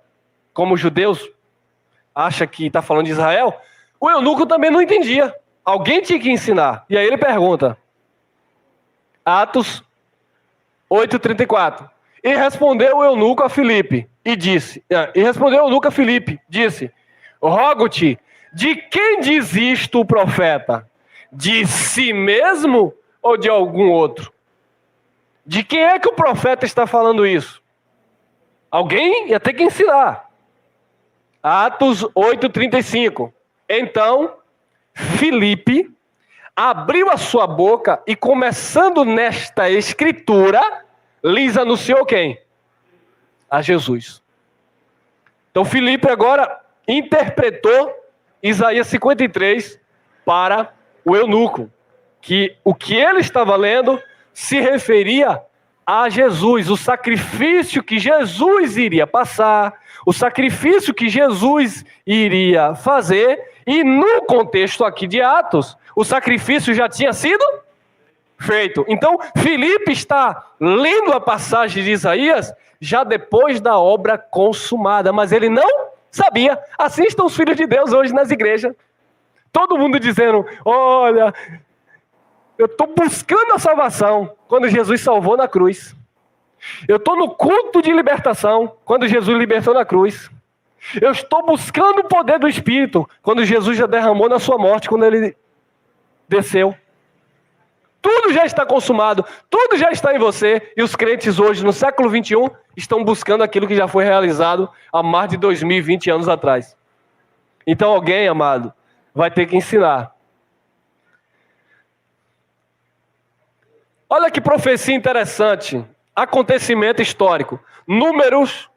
como os judeus acham que está falando de Israel, o eunuco também não entendia. Alguém tinha que ensinar. E aí ele pergunta, Atos 8:34. E respondeu o eunuco a Filipe e disse, rogo-te, de quem diz isto o profeta? De si mesmo ou de algum outro? De quem é que o profeta está falando isso? Alguém ia ter que ensinar. Atos 8:35. Então, Filipe abriu a sua boca e, começando nesta escritura, lhes anunciou quem? A Jesus. Então Filipe agora interpretou Isaías 53 para o eunuco, que o que ele estava lendo se referia a Jesus, o sacrifício que Jesus iria passar, o sacrifício que Jesus iria fazer, e no contexto aqui de Atos, o sacrifício já tinha sido feito. Então, Filipe está lendo a passagem de Isaías já depois da obra consumada, mas ele não sabia. Assim estão os filhos de Deus hoje nas igrejas. Todo mundo dizendo, olha, eu estou buscando a salvação quando Jesus salvou na cruz. Eu estou no culto de libertação quando Jesus libertou na cruz. Eu estou buscando o poder do Espírito quando Jesus já derramou na sua morte, quando ele desceu. Tudo já está consumado, tudo já está em você, e os crentes hoje, no século 21, estão buscando aquilo que já foi realizado há mais de 2020 anos atrás. Então alguém, amado, vai ter que ensinar. Olha que profecia interessante, acontecimento histórico. Números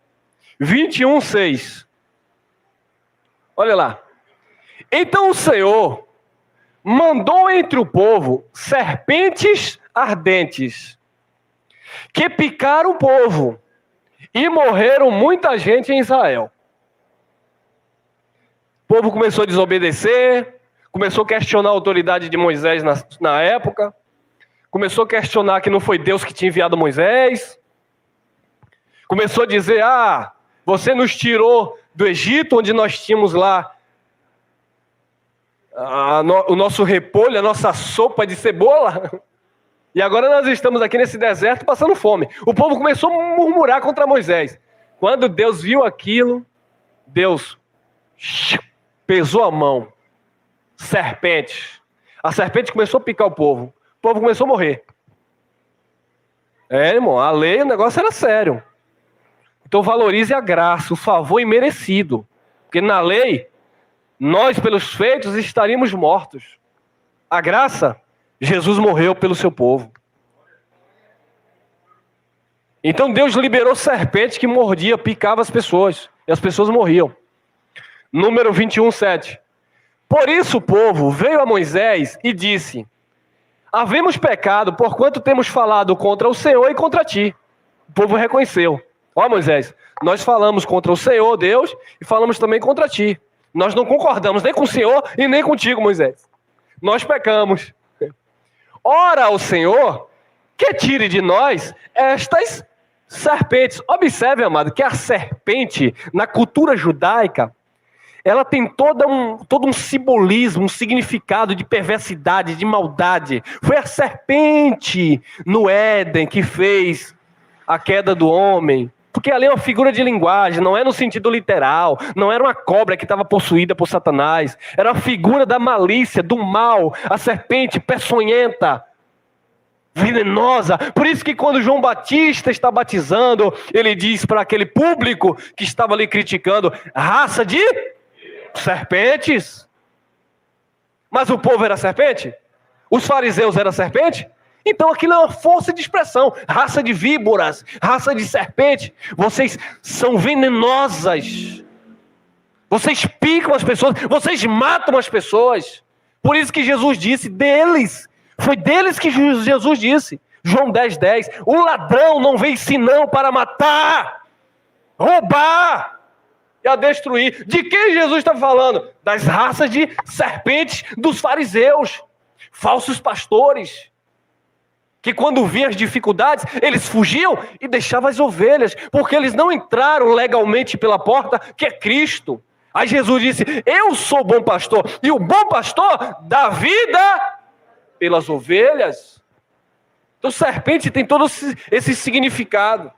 21:6. Olha lá. Então o Senhor mandou entre o povo serpentes ardentes, que picaram o povo, e morreram muita gente em Israel. O povo começou a desobedecer, começou a questionar a autoridade de Moisés na época, começou a questionar que não foi Deus que tinha enviado Moisés, começou a dizer, você nos tirou do Egito, onde nós tínhamos lá o nosso repolho, a nossa sopa de cebola, e agora nós estamos aqui nesse deserto passando fome. O povo começou a murmurar contra Moisés. Quando Deus viu aquilo, Deus pesou a mão serpentes. A serpente começou a picar o povo começou a morrer. Irmão, a lei, o negócio era sério. Então valorize a graça, o favor imerecido. Porque na lei, nós pelos feitos estaríamos mortos. A graça, Jesus morreu pelo seu povo. Então Deus liberou serpente que mordia, picava as pessoas. E as pessoas morriam. Número 21:7. Por isso o povo veio a Moisés e disse: havemos pecado, porquanto temos falado contra o Senhor e contra ti. O povo reconheceu. Ó Moisés, nós falamos contra o Senhor, Deus, e falamos também contra ti. Nós não concordamos nem com o Senhor e nem contigo, Moisés. Nós pecamos. Ora ao Senhor, que tire de nós estas serpentes. Observe, amado, que a serpente, na cultura judaica, ela tem todo um simbolismo, um significado de perversidade, de maldade. Foi a serpente no Éden que fez a queda do homem. Porque ali é uma figura de linguagem, não é no sentido literal. Não era uma cobra que estava possuída por Satanás. Era uma figura da malícia, do mal. A serpente peçonhenta, venenosa. Por isso que quando João Batista está batizando, ele diz para aquele público que estava ali criticando: raça de serpentes. Mas o povo era serpente? Os fariseus eram serpente? Então aquilo é uma força de expressão. Raça de víboras, raça de serpente. Vocês são venenosas. Vocês picam as pessoas, vocês matam as pessoas. Por isso que Jesus disse deles. Foi deles que Jesus disse. João 10:10. O ladrão não veio senão para matar, roubar e a destruir. De quem Jesus está falando? Das raças de serpentes dos fariseus. Falsos pastores. Que quando viam as dificuldades, eles fugiam e deixavam as ovelhas. Porque eles não entraram legalmente pela porta, que é Cristo. Aí Jesus disse: eu sou o bom pastor. E o bom pastor dá vida pelas ovelhas. Então serpente tem todo esse significado.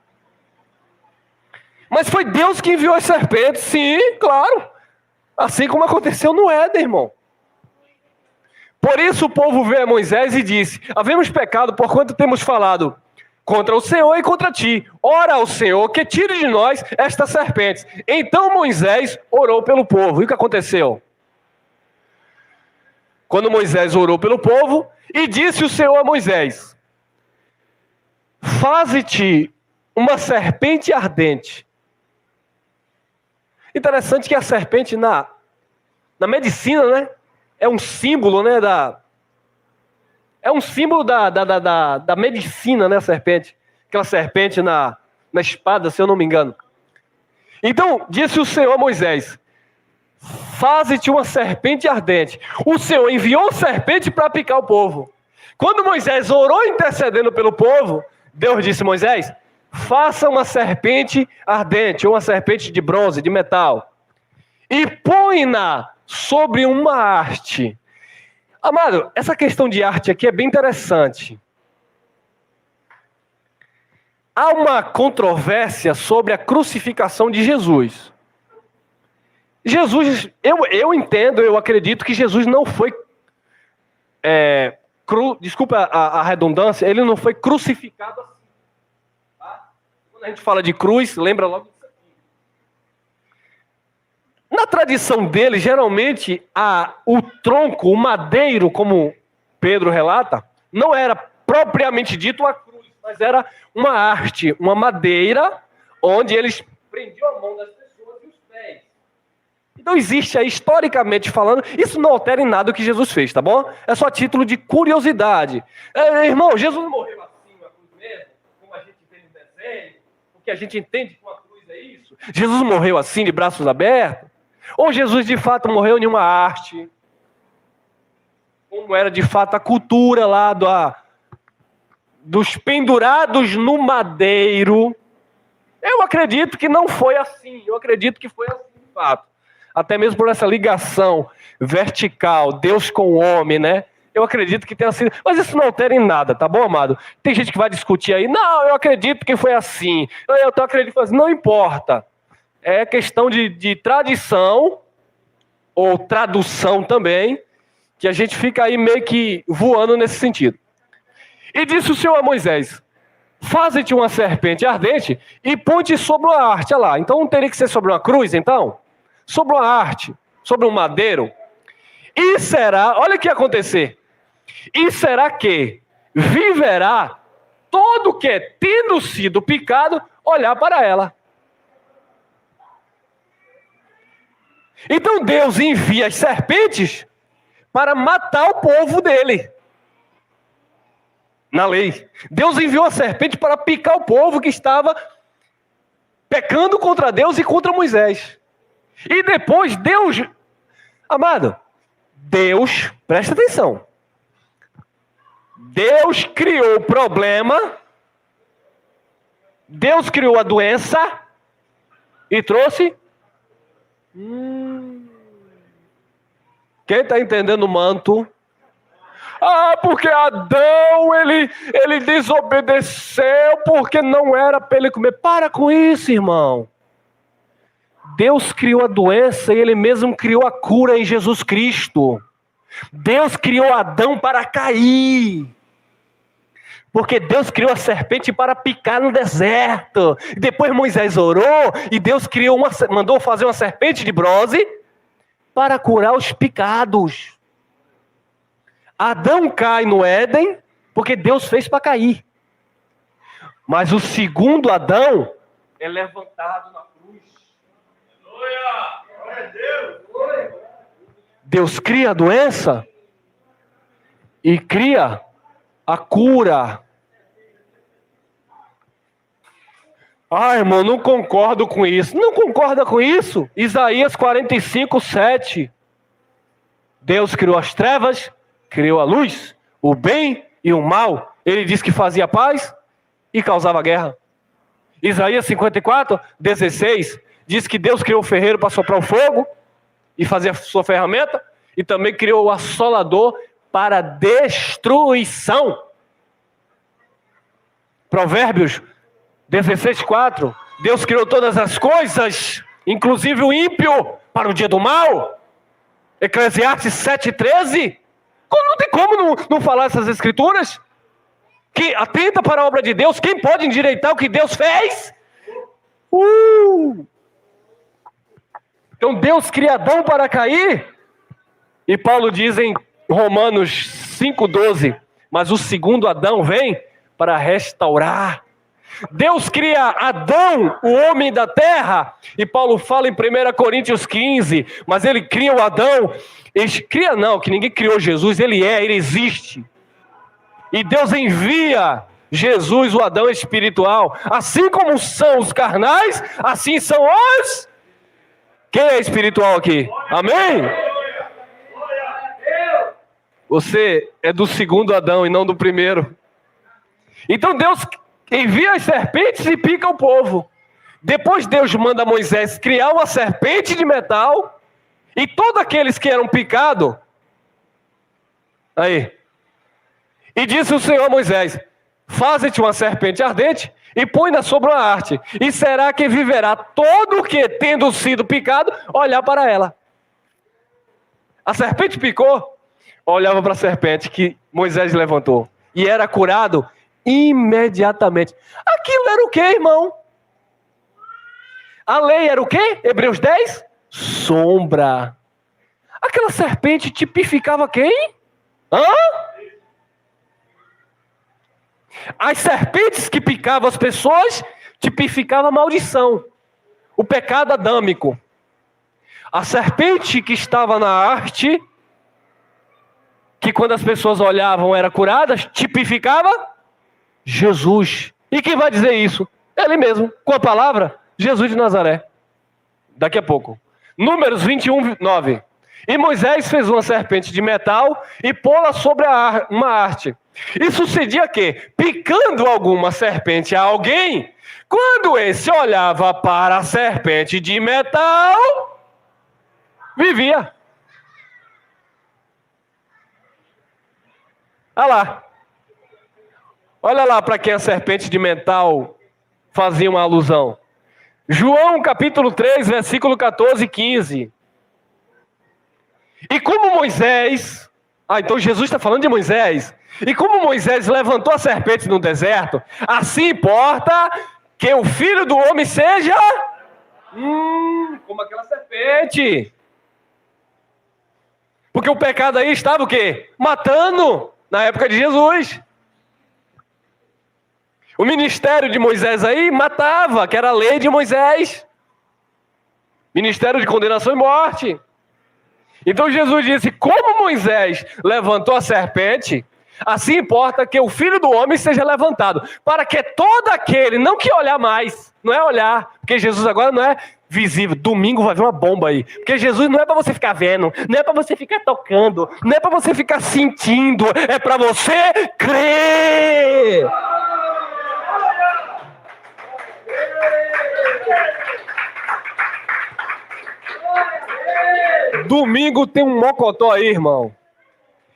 Mas foi Deus que enviou as serpentes, sim, claro. Assim como aconteceu no Éden, irmão. Por isso o povo veio a Moisés e disse: havemos pecado, porquanto temos falado contra o Senhor e contra ti. Ora ao Senhor, que tire de nós estas serpentes. Então Moisés orou pelo povo. E o que aconteceu? Quando Moisés orou pelo povo, e disse o Senhor a Moisés: faze-te uma serpente ardente. Interessante que a serpente na medicina, né? É um símbolo, né? É um símbolo da medicina, né? A serpente. Aquela serpente na espada, se eu não me engano. Então, disse o Senhor a Moisés: faze-te uma serpente ardente. O Senhor enviou a serpente para picar o povo. Quando Moisés orou intercedendo pelo povo, Deus disse: Moisés, faça uma serpente ardente, uma serpente de bronze, de metal, e põe-na sobre uma haste. Amado, essa questão de arte aqui é bem interessante. Há uma controvérsia sobre a crucificação de Jesus. Jesus, eu entendo, eu acredito que Jesus não foi, desculpa a redundância, ele não foi crucificado assim. Tá? Quando a gente fala de cruz, lembra logo disso aqui. Na tradição dele, geralmente, o tronco, o madeiro, como Pedro relata, não era propriamente dito uma cruz, mas era uma haste, uma madeira, onde eles prendiam a mão das pessoas e os pés. Então existe aí, historicamente falando, isso não altera em nada o que Jesus fez, tá bom? É só título de curiosidade. Irmão, Jesus não morreu assim, uma cruz mesmo, como a gente vê no desenho, porque a gente entende que uma cruz é isso. Jesus morreu assim, de braços abertos? Ou Jesus de fato morreu em uma haste, como era de fato a cultura lá dos pendurados no madeiro? Eu acredito que não foi assim, eu acredito que foi assim de fato. Até mesmo por essa ligação vertical, Deus com o homem, né? Eu acredito que tenha sido. Mas isso não altera em nada, tá bom, amado? Tem gente que vai discutir aí, não, eu acredito que foi assim. Eu acredito que foi assim. Não importa. É questão de tradição, ou tradução também, que a gente fica aí meio que voando nesse sentido. E disse o Senhor a Moisés: faze-te uma serpente ardente e põe-te sobre uma haste. Olha lá, então não teria que ser sobre uma cruz, então? Sobre uma haste, sobre um madeiro. E será, olha o que ia acontecer. E será que viverá todo que, tendo sido picado, olhar para ela. Então Deus envia as serpentes para matar o povo dele. Na lei. Deus enviou a serpente para picar o povo que estava pecando contra Deus e contra Moisés. E depois Deus, amado, Deus, presta atenção. Deus criou o problema, Deus criou a doença e trouxe. Quem está entendendo o manto? Porque Adão, ele desobedeceu porque não era para ele comer. Para com isso, irmão. Deus criou a doença e Ele mesmo criou a cura em Jesus Cristo. Deus criou Adão para cair. Porque Deus criou a serpente para picar no deserto. Depois Moisés orou e Deus mandou fazer uma serpente de bronze para curar os picados. Adão cai no Éden porque Deus fez para cair. Mas o segundo Adão é levantado na cruz. Glória a Deus. Deus cria a doença e cria a cura. Irmão, não concordo com isso. Não concorda com isso? Isaías 45, 7. Deus criou as trevas, criou a luz, o bem e o mal. Ele disse que fazia paz e causava guerra. Isaías 54, 16. Diz que Deus criou o ferreiro para soprar o fogo e fazer a sua ferramenta. E também criou o assolador para destruição. Provérbios 16:4. Deus criou todas as coisas, inclusive o ímpio, para o dia do mal. Eclesiastes 7:13. Não tem como não falar essas escrituras? Que atenta para a obra de Deus. Quem pode endireitar o que Deus fez? Então Deus cria Adão para cair. E Paulo diz em Romanos 5:12, mas o segundo Adão vem para restaurar. Deus cria Adão, o homem da terra, e Paulo fala em 1 Coríntios 15, mas ele cria o Adão, cria não, que ninguém criou Jesus, ele existe. E Deus envia Jesus, o Adão espiritual, assim como são os carnais, assim são os... Quem é espiritual aqui? Amém? Você é do segundo Adão e não do primeiro. Então Deus envia as serpentes e pica o povo. Depois Deus manda Moisés criar uma serpente de metal. E todos aqueles que eram picados. E disse o Senhor a Moisés: faze-te uma serpente ardente e põe-na sobre uma haste. E será que viverá todo o que, tendo sido picado, olhar para ela. A serpente picou, olhava para a serpente que Moisés levantou. E era curado imediatamente. Aquilo era o que, irmão? A lei era o que? Hebreus 10? Sombra. Aquela serpente tipificava quem? As serpentes que picavam as pessoas tipificavam a maldição, o pecado adâmico. A serpente que estava na haste, que quando as pessoas olhavam eram curadas, tipificava Jesus. E quem vai dizer isso? Ele mesmo, com a palavra, Jesus de Nazaré. Daqui a pouco. Números 21, 9. E Moisés fez uma serpente de metal e pô-la sobre uma haste. E sucedia que, picando alguma serpente a alguém, quando esse olhava para a serpente de metal, vivia. Olha lá para quem a serpente de metal fazia uma alusão. João capítulo 3, versículo 14 e 15. E como Moisés Ah, então Jesus está falando de Moisés. E como Moisés levantou a serpente no deserto, assim importa que o Filho do Homem seja como aquela serpente. Porque o pecado aí estava o quê? Matando na época de Jesus. O ministério de Moisés aí matava, que era a lei de Moisés. Ministério de condenação e morte. Então Jesus disse, como Moisés levantou a serpente, assim importa que o Filho do Homem seja levantado, para que todo aquele, não que olhar mais, não é olhar, porque Jesus agora não é visível, domingo vai vir uma bomba aí, porque Jesus não é para você ficar vendo, não é para você ficar tocando, não é para você ficar sentindo, é para você crer. Domingo tem um mocotó aí, irmão.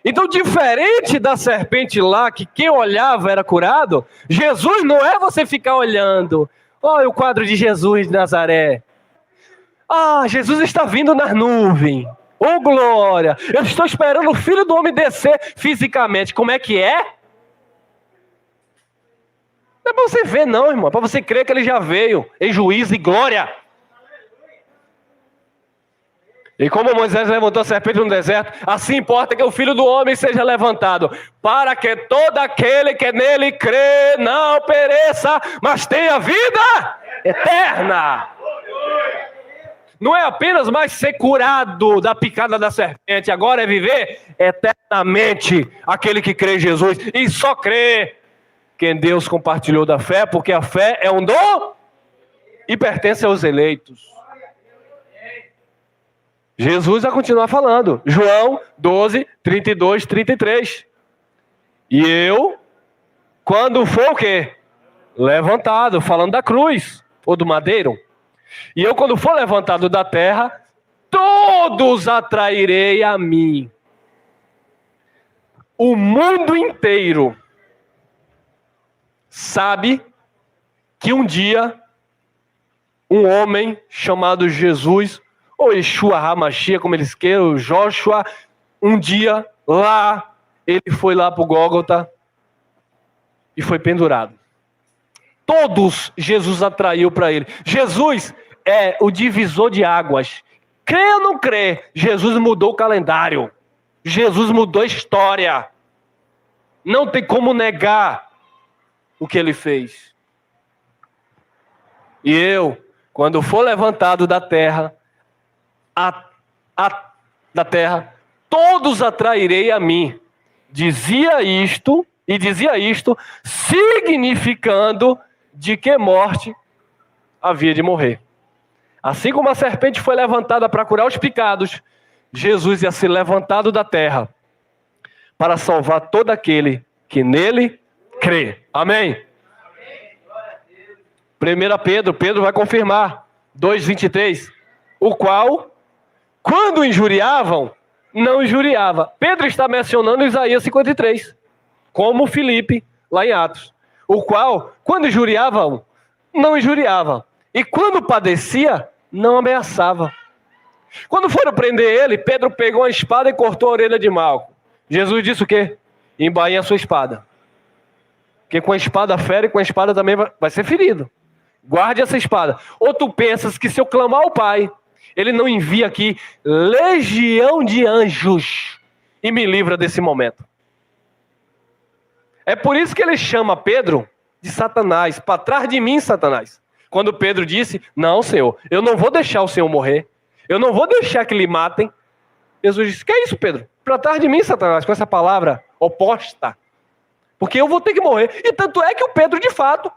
Então, diferente da serpente lá, que quem olhava era curado, Jesus não é você ficar olhando. Olha o quadro de Jesus de Nazaré. Ah, Jesus está vindo nas nuvens. Oh, glória. Eu estou esperando o Filho do Homem descer fisicamente. Como é que é? Não é para você ver não, irmão. É para você crer que ele já veio em juízo e glória. E como Moisés levantou a serpente no deserto, assim importa que o Filho do Homem seja levantado, para que todo aquele que nele crê não pereça, mas tenha vida eterna. Não é apenas mais ser curado da picada da serpente, agora é viver eternamente aquele que crê em Jesus. E só crê quem Deus compartilhou da fé, porque a fé é um dom e pertence aos eleitos. Jesus vai continuar falando. João 12, 32, 33. E eu, quando for o quê? Levantado, falando da cruz, ou do madeiro. E eu, quando for levantado da terra, todos atrairei a mim. O mundo inteiro sabe que um dia, um homem chamado Jesus, ou Yeshua HaMashiach, como eles queiram, Joshua, um dia lá, ele foi lá para o Gólgota e foi pendurado. Todos Jesus atraiu para ele. Jesus é o divisor de águas. Crê ou não crê, Jesus mudou o calendário. Jesus mudou a história. Não tem como negar o que ele fez. E eu, quando for levantado da terra, da terra, todos atrairei a mim. Dizia isto, significando de que morte havia de morrer. Assim como a serpente foi levantada para curar os pecados, Jesus ia ser levantado da terra para salvar todo aquele que nele crê. Amém? 1 Pedro vai confirmar, 2,23, o qual, quando injuriavam, não injuriava. Pedro está mencionando Isaías 53, como Filipe, lá em Atos. O qual, quando injuriavam, não injuriava. E quando padecia, não ameaçava. Quando foram prender ele, Pedro pegou a espada e cortou a orelha de Malco. Jesus disse o quê? Embainha a sua espada. Porque com a espada fere, com a espada também vai ser ferido. Guarde essa espada. Ou tu pensas que se eu clamar ao Pai, Ele não envia aqui legião de anjos e me livra desse momento. É por isso que ele chama Pedro de Satanás. Para trás de mim, Satanás. Quando Pedro disse, não, Senhor, eu não vou deixar o Senhor morrer. Eu não vou deixar que lhe matem. Jesus disse, que é isso, Pedro? Para trás de mim, Satanás, com essa palavra oposta. Porque eu vou ter que morrer. E tanto é que o Pedro, de fato,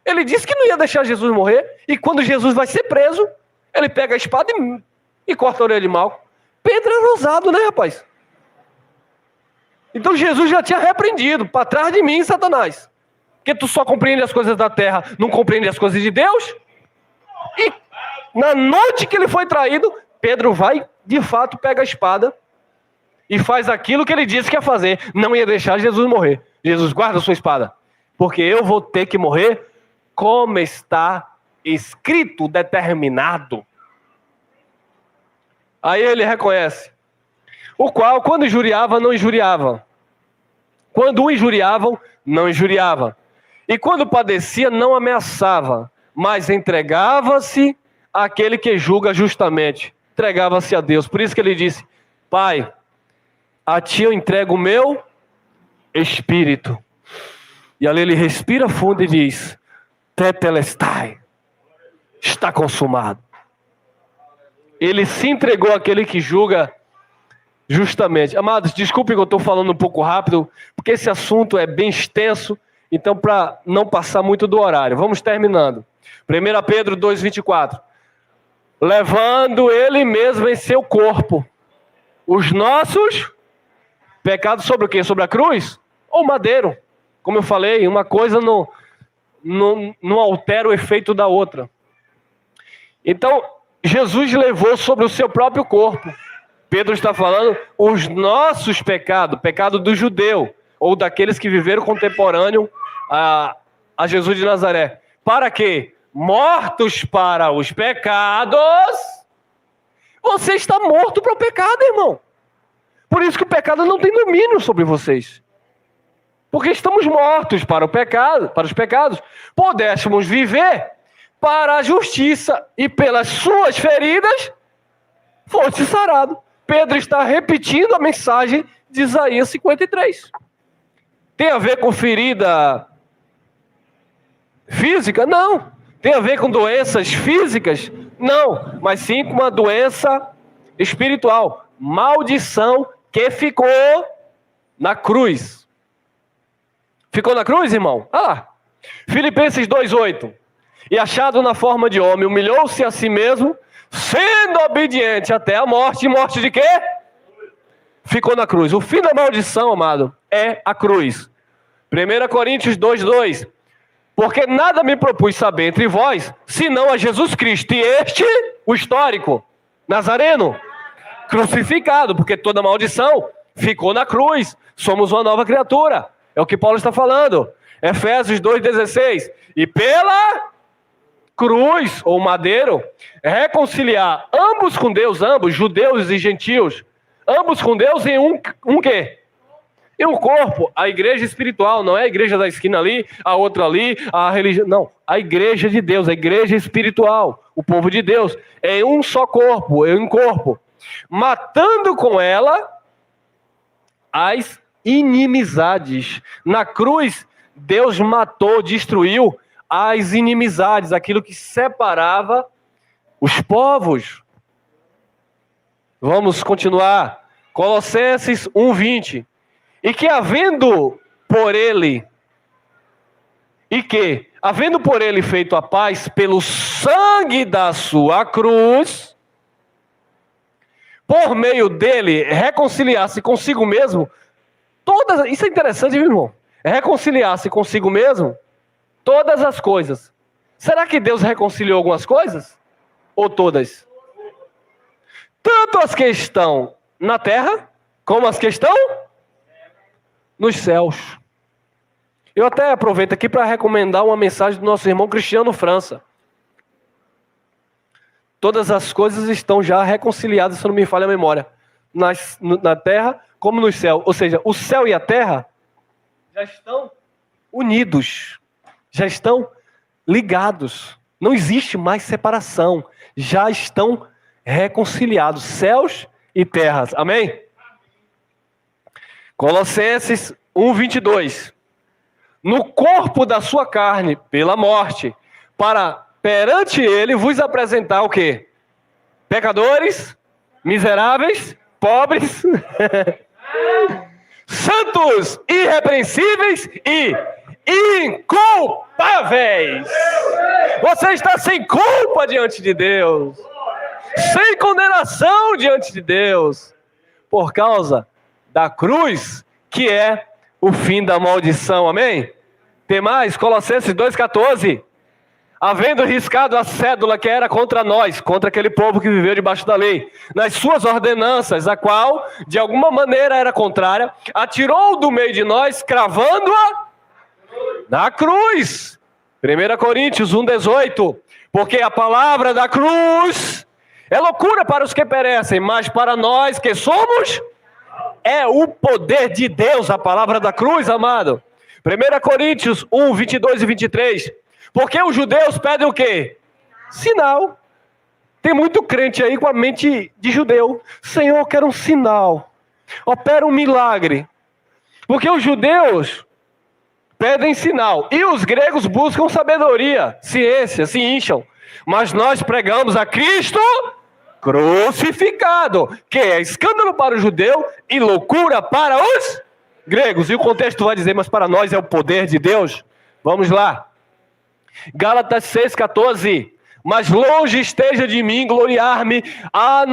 ele disse que não ia deixar Jesus morrer. E quando Jesus vai ser preso, ele pega a espada e corta a orelha de Malco. Pedro era ousado, né, rapaz? Então Jesus já tinha repreendido. Para trás de mim, Satanás. Porque tu só compreende as coisas da terra, não compreende as coisas de Deus. E na noite que ele foi traído, Pedro vai, de fato, pega a espada e faz aquilo que ele disse que ia fazer. Não ia deixar Jesus morrer. Jesus, guarda a sua espada. Porque eu vou ter que morrer como está escrito, determinado. Aí ele reconhece. o qual, quando injuriava, não injuriava. Quando o injuriavam, não injuriava. E quando padecia, não ameaçava, mas entregava-se àquele que julga justamente. Entregava-se a Deus. Por isso que ele disse: Pai, a ti eu entrego o meu espírito. E ali ele respira fundo e diz: Tetelestai, está consumado. Ele se entregou àquele que julga justamente. Amados, desculpe que eu estou falando um pouco rápido, porque esse assunto é bem extenso, então para não passar muito do horário, vamos terminando. 1 Pedro 2,24. Levando ele mesmo em seu corpo os nossos pecados sobre o quê? Sobre a cruz? Ou madeiro? Como eu falei, uma coisa não altera o efeito da outra. Então, Jesus levou sobre o seu próprio corpo. Pedro está falando os nossos pecados, pecado do judeu, ou daqueles que viveram contemporâneo a Jesus de Nazaré. Para quê? Mortos para os pecados. Você está morto para o pecado, irmão. Por isso que o pecado não tem domínio sobre vocês. Porque estamos mortos para o pecado, para os pecados. Pudéssemos viver para a justiça, e pelas suas feridas foste sarado. Pedro está repetindo a mensagem de Isaías 53. Tem a ver com ferida física? Não. Tem a ver com doenças físicas? Não. Mas sim com uma doença espiritual. Maldição que ficou na cruz. Ficou na cruz, irmão? Ah lá. Filipenses 2,8. E achado na forma de homem, humilhou-se a si mesmo, sendo obediente até a morte. E morte de quê? Ficou na cruz. O fim da maldição, amado, é a cruz. 1 Coríntios 2,2. Porque nada me propus saber entre vós, senão a Jesus Cristo. E este, o histórico, Nazareno, crucificado. Porque toda maldição ficou na cruz. Somos uma nova criatura. É o que Paulo está falando. Efésios 2,16. E pela cruz, ou madeiro, reconciliar ambos com Deus, ambos, judeus e gentios, ambos com Deus em um quê? Em um corpo. A igreja espiritual, não é a igreja da esquina ali, a outra ali, a religião, não. A igreja de Deus, a igreja espiritual, o povo de Deus, é em um só corpo, em um corpo. Matando com ela as inimizades. Na cruz, Deus matou, destruiu as inimizades, aquilo que separava os povos. Vamos continuar. Colossenses 1:20. E que havendo por ele feito a paz pelo sangue da sua cruz, por meio dele reconciliar-se consigo mesmo todas. Isso é interessante, viu, irmão? Reconciliar-se consigo mesmo todas as coisas. Será que Deus reconciliou algumas coisas? Ou todas? Tanto as que estão na terra, como as que estão nos céus. Eu até aproveito aqui para recomendar uma mensagem do nosso irmão Cristiano França. Todas as coisas estão já reconciliadas, se não me falha a memória, na terra como no céu. Ou seja, o céu e a terra já estão unidos. Já estão ligados. Não existe mais separação. Já estão reconciliados. Céus e terras. Amém? Colossenses 1:22. No corpo da sua carne, pela morte, para perante ele vos apresentar o quê? Pecadores, miseráveis, pobres, santos, irrepreensíveis e inculpáveis. Você está sem culpa diante de Deus, sem condenação diante de Deus, por causa da cruz, que é o fim da maldição. Amém? Tem mais? Colossenses 2,14. Havendo riscado a cédula que era contra nós, contra aquele povo que viveu debaixo da lei, nas suas ordenanças, a qual, de alguma maneira, era contrária, atirou do meio de nós, cravando-a na cruz. 1 Coríntios 1,18. Porque a palavra da cruz é loucura para os que perecem, mas para nós que somos é o poder de Deus, a palavra da cruz, amado. 1 Coríntios 1, 22 e 23. Porque os judeus pedem o quê? Sinal. Tem muito crente aí com a mente de judeu. Senhor, eu quero um sinal. Opera um milagre. Porque os judeus pedem sinal. E os gregos buscam sabedoria, ciência, se incham. Mas nós pregamos a Cristo crucificado, que é escândalo para o judeu e loucura para os gregos. E o contexto vai dizer, mas para nós é o poder de Deus. Vamos lá. Gálatas 6,14. Mas longe esteja de mim gloriar-me, a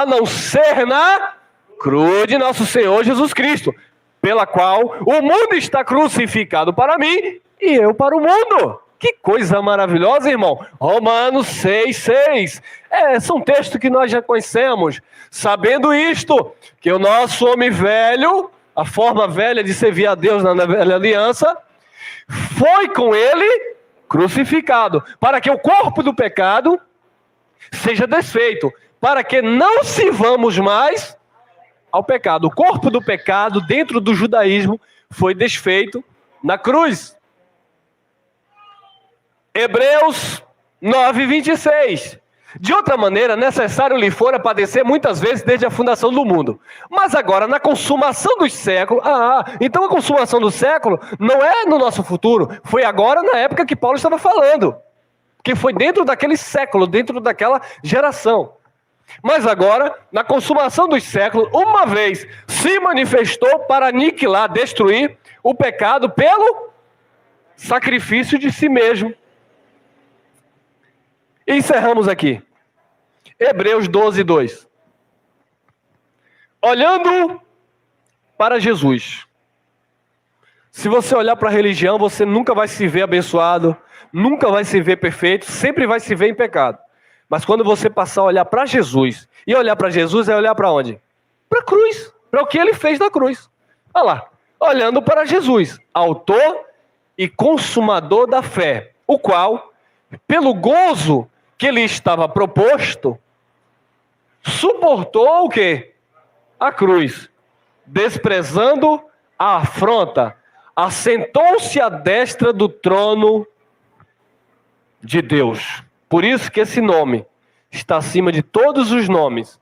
não ser na cruz de nosso Senhor Jesus Cristo, pela qual o mundo está crucificado para mim e eu para o mundo. Que coisa maravilhosa, irmão. Romanos 6,6. São textos que nós já conhecemos. Sabendo isto, que o nosso homem velho, a forma velha de servir a Deus na velha aliança, foi com ele crucificado, para que o corpo do pecado seja desfeito, para que não sirvamos mais ao pecado. O corpo do pecado dentro do judaísmo foi desfeito na cruz. Hebreus 9:26. De outra maneira, necessário lhe fora padecer muitas vezes desde a fundação do mundo. Mas agora, na consumação dos séculos... então a consumação do século não é no nosso futuro. Foi agora, na época que Paulo estava falando. Que foi dentro daquele século, dentro daquela geração. Mas agora, na consumação dos séculos, uma vez se manifestou para aniquilar, destruir o pecado pelo sacrifício de si mesmo. E encerramos aqui. Hebreus 12:2. Olhando para Jesus. Se você olhar para a religião, você nunca vai se ver abençoado, nunca vai se ver perfeito, sempre vai se ver em pecado. Mas quando você passar a olhar para Jesus, e olhar para Jesus é olhar para onde? Para a cruz, para o que ele fez na cruz. Olha lá, olhando para Jesus, autor e consumador da fé, o qual, pelo gozo que lhe estava proposto, suportou o quê? A cruz, desprezando a afronta, assentou-se à destra do trono de Deus. Por isso que esse nome está acima de todos os nomes.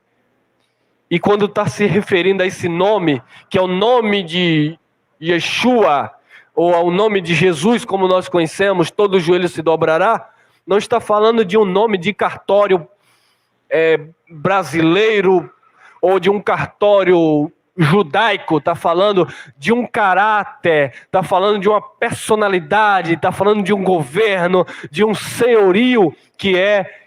E quando está se referindo a esse nome, que é o nome de Yeshua, ou ao nome de Jesus, como nós conhecemos, todo joelho se dobrará, não está falando de um nome de cartório brasileiro, ou de um cartório judaico, está falando de um caráter, está falando de uma personalidade, está falando de um governo, de um senhorio que é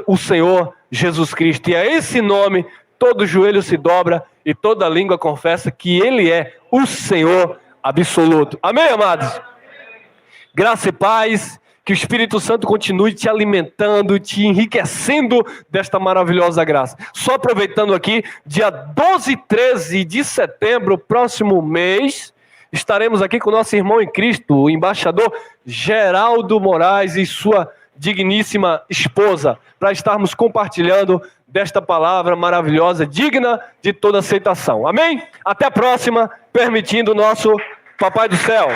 o Senhor Jesus Cristo. E a esse nome todo joelho se dobra e toda língua confessa que Ele é o Senhor absoluto. Amém, amados? Graça e paz. Que o Espírito Santo continue te alimentando, te enriquecendo desta maravilhosa graça. Só aproveitando aqui, dia 12 e 13 de setembro, próximo mês, estaremos aqui com o nosso irmão em Cristo, o embaixador Geraldo Moraes e sua digníssima esposa, para estarmos compartilhando desta palavra maravilhosa, digna de toda aceitação. Amém? Até a próxima, permitindo o nosso Papai do Céu.